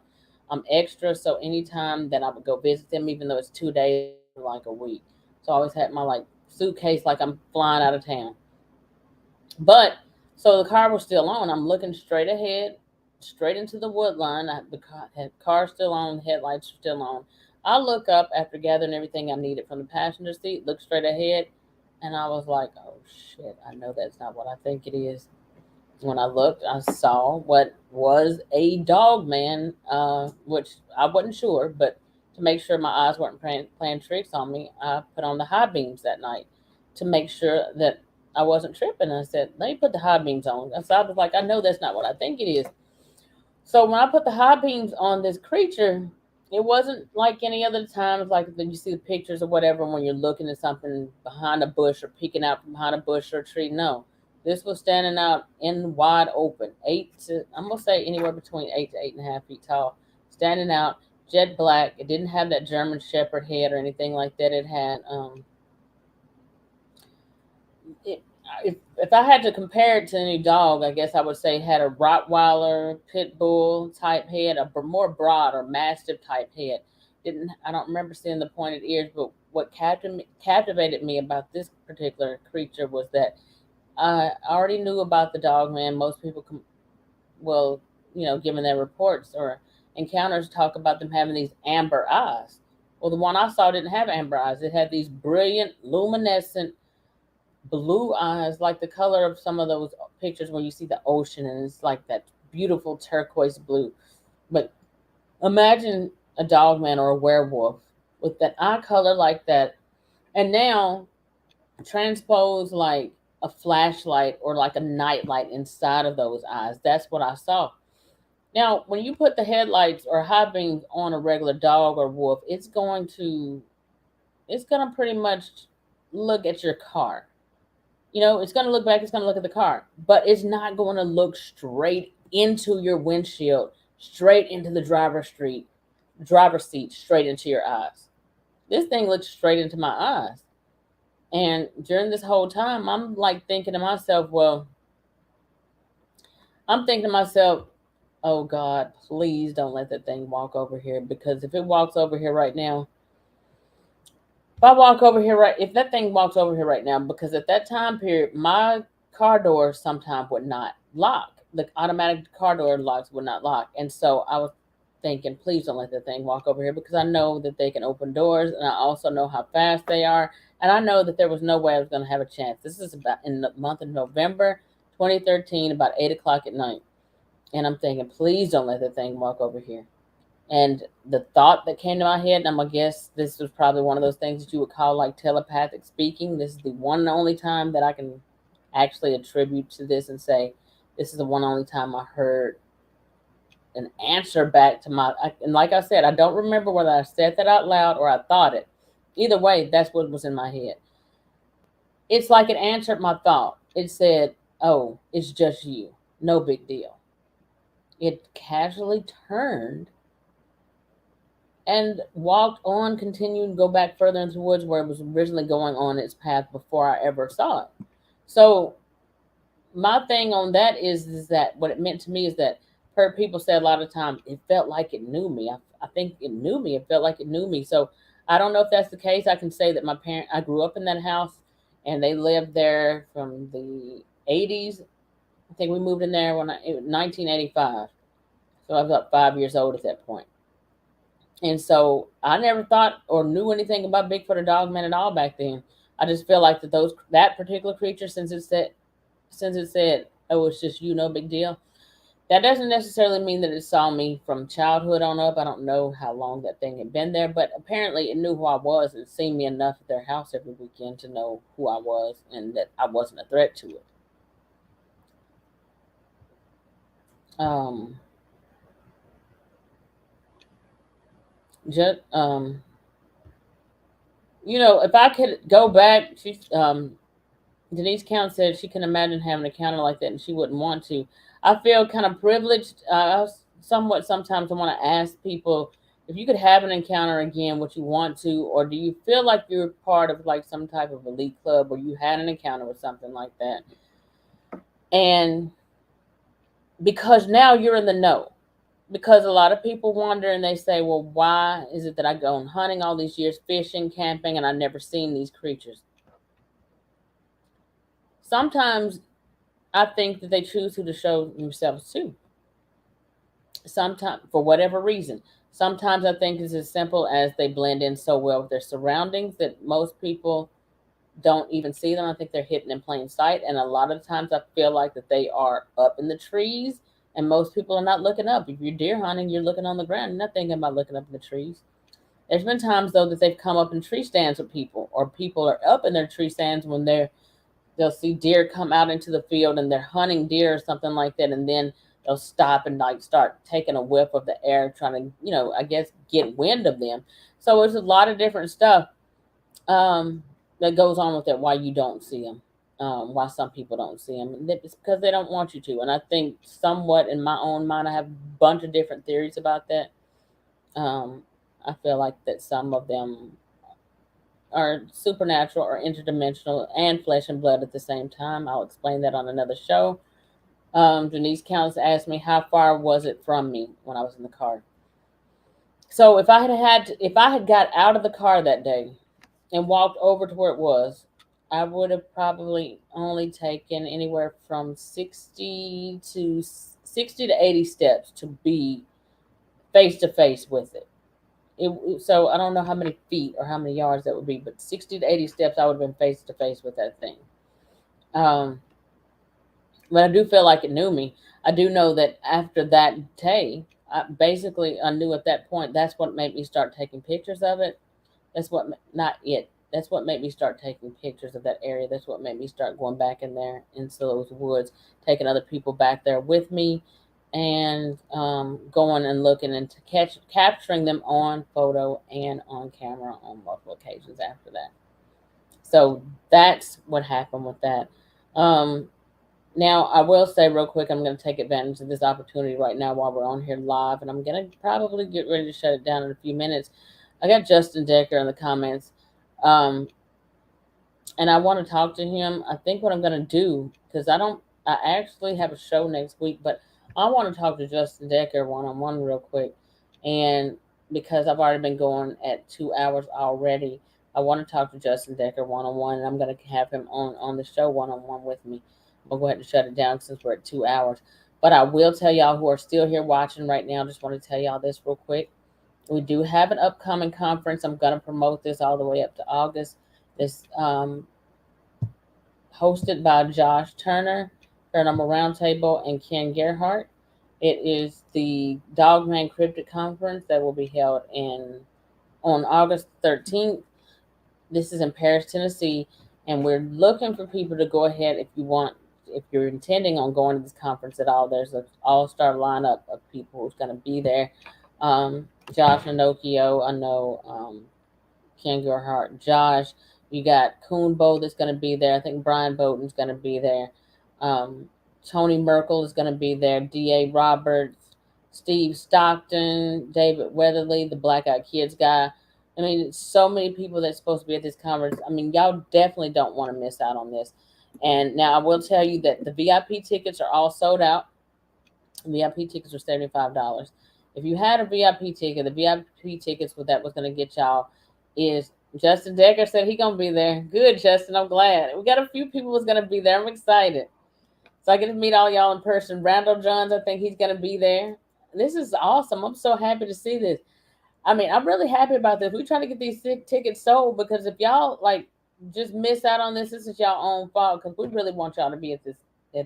I'm extra, so anytime that I would go visit them, even though it's 2 days, like a week. So I always had my like suitcase like I'm flying out of town. But so the car was still on. I'm looking straight ahead, straight into the wood line. The car still on, the headlights are still on. I look up after gathering everything I needed from the passenger seat, look straight ahead, and I was like, oh shit, I know that's not what I think it is. When I looked, I saw what was a dog man, which I wasn't sure, but to make sure my eyes weren't playing tricks on me, I put on the high beams that night to make sure that I wasn't tripping. I said, let me put the high beams on. So I was like, I know that's not what I think it is. So when I put the high beams on this creature, it wasn't like any other times, like when you see the pictures or whatever, when you're looking at something behind a bush or peeking out from behind a bush or a tree. No, this was standing out in wide open, I'm gonna say anywhere between 8 to 8.5 feet tall, standing out, jet black. It didn't have that German Shepherd head or anything like that. It had it, if I had to compare it to any dog, I guess I would say it had a Rottweiler, pit bull type head, a more broad or mastiff type head. Didn't I don't remember seeing the pointed ears, but what captivated me about this particular creature was that I already knew about the dog man. Most people will, given their reports or encounters, talk about them having these amber eyes. Well, the one I saw didn't have amber eyes. It had these brilliant, luminescent blue eyes, like the color of some of those pictures when you see the ocean and it's like that beautiful turquoise blue. But imagine a dog man or a werewolf with that eye color like that, and now transpose like a flashlight or like a nightlight inside of those eyes. That's what I saw. Now, when you put the headlights or high beams on a regular dog or wolf, it's going to pretty much look at your car. It's going to look back, it's going to look at the car, but it's not going to look straight into your windshield, straight into the driver's seat, straight into your eyes. This thing looks straight into my eyes. And during this whole time, I'm like thinking to myself, oh God, please don't let that thing walk over here, because if it walks over here right now, if that thing walks over here right now, because at that time period, my car doors sometimes would not lock. The automatic car door locks would not lock. And so I was thinking, please don't let that thing walk over here, because I know that they can open doors, and I also know how fast they are. And I know that there was no way I was going to have a chance. This is about in the month of November 2013, about 8 o'clock at night. And I'm thinking, please don't let that thing walk over here. And the thought that came to my head, and I'm going to guess this was probably one of those things that you would call like telepathic speaking. This is the one and only time that I can actually attribute to this and say, this is the one only time I heard an answer back to and like I said, I don't remember whether I said that out loud or I thought it. Either way, that's what was in my head. It's like it answered my thought. It said, oh, it's just you. No big deal. It casually turned and walked on, continued to go back further into the woods where it was originally going on its path before I ever saw it. So my thing on that is that what it meant to me is that heard people say a lot of times it felt like it knew me. I think it knew me. It felt like it knew me. So I don't know if that's the case. I can say that I grew up in that house and they lived there from the 80s. I think we moved in there when 1985. So I was about 5 years old at that point. And so I never thought or knew anything about Bigfoot or Dogman at all back then. I just feel like that particular creature, since it said, oh, it's just you, no big deal. That doesn't necessarily mean that it saw me from childhood on up. I don't know how long that thing had been there, but apparently it knew who I was and seen me enough at their house every weekend to know who I was and that I wasn't a threat to it. Just if I could go back, Denise Count said she can imagine having an encounter like that and she wouldn't want to. I feel kind of privileged. Somewhat sometimes I want to ask people if you could have an encounter again, would you want to, or do you feel like you're part of like some type of elite club where you had an encounter with something like that? And because now you're in the know. Because a lot of people wonder and they say, well, why is it that I go on hunting all these years, fishing, camping, and I've never seen these creatures? Sometimes I think that they choose who to show themselves to. Sometimes, for whatever reason. Sometimes I think it's as simple as they blend in so well with their surroundings that most people don't even see them. I think they're hidden in plain sight. And a lot of times I feel like that they are up in the trees and most people are not looking up. If you're deer hunting, you're looking on the ground. You're not thinking about looking up in the trees. There's been times, though, that they've come up in tree stands with people, or people are up in their tree stands when they'll see deer come out into the field and they're hunting deer or something like that. And then they'll stop and like start taking a whiff of the air, trying to, I guess, get wind of them. So there's a lot of different stuff that goes on with it, why you don't see them. Why some people don't see them. And it's because they don't want you to. And I think somewhat in my own mind, I have a bunch of different theories about that. I feel like that some of them are supernatural or interdimensional and flesh and blood at the same time. I'll explain that on another show. Denise Counts asked me how far was it from me when I was in the car. So if I had got out of the car that day and walked over to where it was, I would have probably only taken anywhere from 60 to 80 steps to be face to face with it. So I don't know how many feet or how many yards that would be, but 60 to 80 steps, I would have been face to face with that thing. But I do feel like it knew me. I do know that after that day, I knew at that point, that's what made me start taking pictures of it. That's what made me start taking pictures of that area. That's what made me start going back in there into those woods, taking other people back there with me, and going and looking and capturing them on photo and on camera on multiple occasions after that. So that's what happened with that. Now, I will say real quick, I'm going to take advantage of this opportunity right now while we're on here live, and I'm going to probably get ready to shut it down in a few minutes. I got Justin Decker in the comments, and I want to talk to him. I think what I'm going to do, because I actually have a show next week, but I want to talk to Justin Decker one-on-one real quick, and because I've already been going at 2 hours already, I want to talk to Justin Decker one-on-one, and I'm going to have him on the show one-on-one with me. We'll go ahead and shut it down since we're at 2 hours. But I will tell y'all who are still here watching right now, just want to tell y'all this real quick. We do have an upcoming conference. I'm going to promote this all the way up to August. This hosted by Josh Turner, Paranormal Roundtable, and Ken Gerhardt. It is the Dogman Cryptid Conference that will be held on August 13th. This is in Paris, Tennessee. And we're looking for people to go ahead if you're intending on going to this conference at all. There's an all-star lineup of people who's going to be there. Josh Anokio, I know Ken Gerhart, Josh. You got Kuhnbo that's going to be there. I think Brian Bowden's going to be there. Tony Merkel is going to be there. D.A. Roberts, Steve Stockton, David Weatherly, the Black Eyed Kids guy. I mean, it's so many people that's supposed to be at this conference. I mean, y'all definitely don't want to miss out on this. And now I will tell you that the VIP tickets are all sold out. VIP tickets are $75. If you had a VIP ticket, the VIP tickets, what that was going to get y'all is Justin Decker said he gonna be there. Good, Justin. I'm glad. We got a few people who's gonna be there. I'm excited. So I get to meet all y'all in person. Randall Johns, I think he's gonna be there. This is awesome. I'm so happy to see this. I mean, I'm really happy about this. We're trying to get these tickets sold because if y'all like just miss out on this, this is y'all own fault because we really want y'all to be at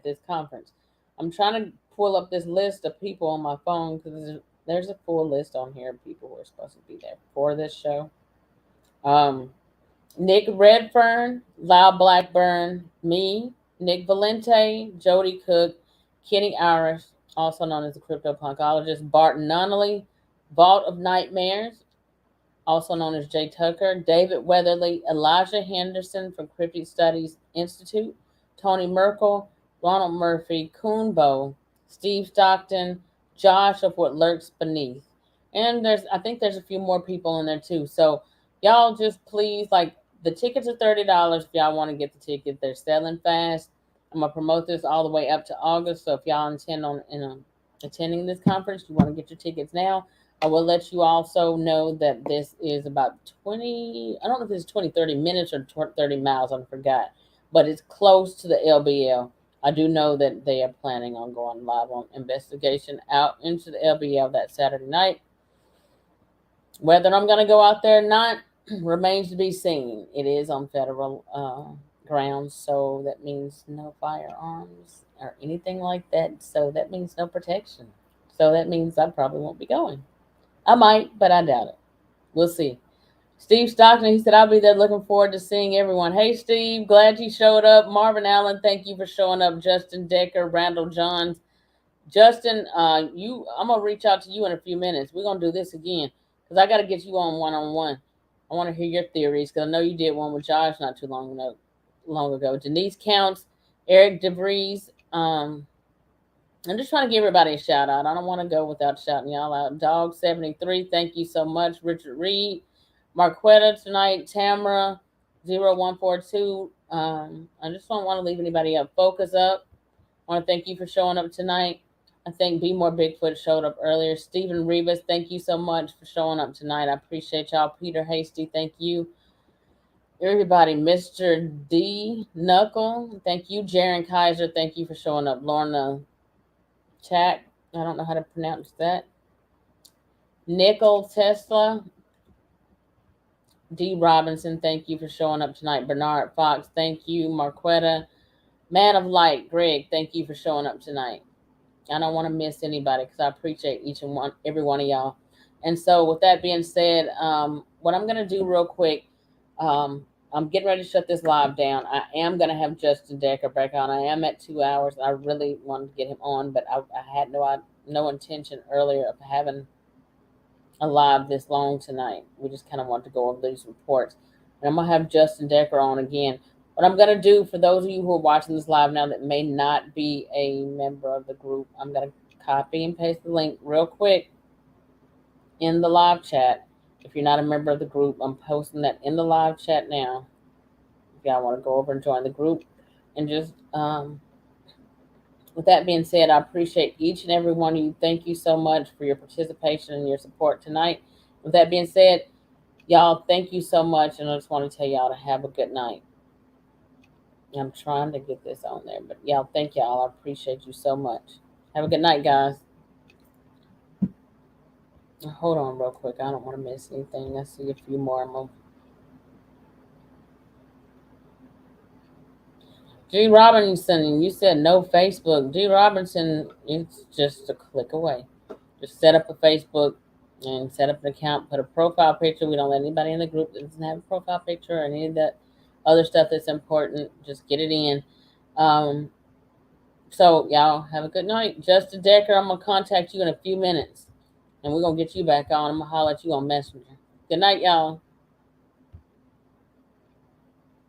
this conference. I'm trying to pull up this list of people on my phone because there's a full list on here of people who are supposed to be there for this show. Nick Redfern, Lyle Blackburn, me, Nick Valente, Joedy Cook, Kenny Irish, also known as the crypto-punkologist, Barton Nunnally, Vault of Nightmares, also known as Jay Tucker, David Weatherly, Elijah Henderson from Cryptic Studies Institute, Tony Merkel, Ronald Murphy, Kuhnbo, Steve Stockton, Josh of What Lurks Beneath. And I think there's a few more people in there too. So y'all just please, like, the tickets are $30 if y'all want to get the ticket. They're selling fast. I'm gonna promote this all the way up to August. So if y'all intend on attending this conference, you want to get your tickets now. I will let you also know that this is about 20, I don't know if it's 20, 30 minutes or 30 miles, I forgot. But it's close to the LBL. I do know that they are planning on going live on Investigation out into the LBL that Saturday night. Whether I'm going to go out there or not remains to be seen. It is on federal grounds, so that means no firearms or anything like that. So that means no protection. So that means I probably won't be going. I might, but I doubt it. We'll see. Steve Stockton, he said, I'll be there looking forward to seeing everyone. Hey, Steve, glad you showed up. Marvin Allen, thank you for showing up. Justin Decker, Randall Johns. Justin, I'm going to reach out to you in a few minutes. We're going to do this again because I got to get you on one-on-one. I want to hear your theories because I know you did one with Josh not too long ago. Denise Counts, Eric DeVries. I'm just trying to give everybody a shout out. I don't want to go without shouting y'all out. Dog 73, thank you so much. Richard Reed, Marquetta tonight, Tamara 0142. I just don't want to leave anybody up. Focus up. I want to thank you for showing up tonight. I think Be More Bigfoot showed up earlier. Stephen Rivas, thank you so much for showing up tonight. I appreciate y'all. Peter Hasty, thank you. Everybody, Mr. D. Knuckle, thank you. Jaron Kaiser, thank you for showing up. Lorna Chak, I don't know how to pronounce that. Nickel Tesla, D. Robinson, thank you for showing up tonight. Bernard Fox, thank you. Marquetta, Man of Light, Greg, thank you for showing up tonight. I don't want to miss anybody because I appreciate every one of y'all. And so with that being said, what I'm going to do real quick, I'm getting ready to shut this live down. I am going to have Justin Decker back on. I am at 2 hours. I really wanted to get him on, but I had no intention earlier of having a live this long tonight. We just kind of want to go over these reports. And I'm going to have Justin Decker on again. What I'm going to do for those of you who are watching this live now that may not be a member of the group, I'm going to copy and paste the link real quick in the live chat. If you're not a member of the group, I'm posting that in the live chat now. If y'all want to go over and join the group. And just with that being said, I appreciate each and every one of you. Thank you so much for your participation and your support tonight. With that being said, y'all, thank you so much. And I just want to tell y'all to have a good night. I'm trying to get this on there, but y'all, thank y'all. I appreciate you so much. Have a good night, guys. Hold on real quick. I don't want to miss anything. I see a few more. G. Robinson, you said no Facebook. G. Robinson, it's just a click away. Just set up a Facebook and set up an account. Put a profile picture. We don't let anybody in the group that doesn't have a profile picture or any of that other stuff that's important. Just get it in. So y'all have a good night. Justin Decker, I'm gonna contact you in a few minutes, and we're gonna get you back on. I'm gonna holler at you on Messenger. Good night, y'all.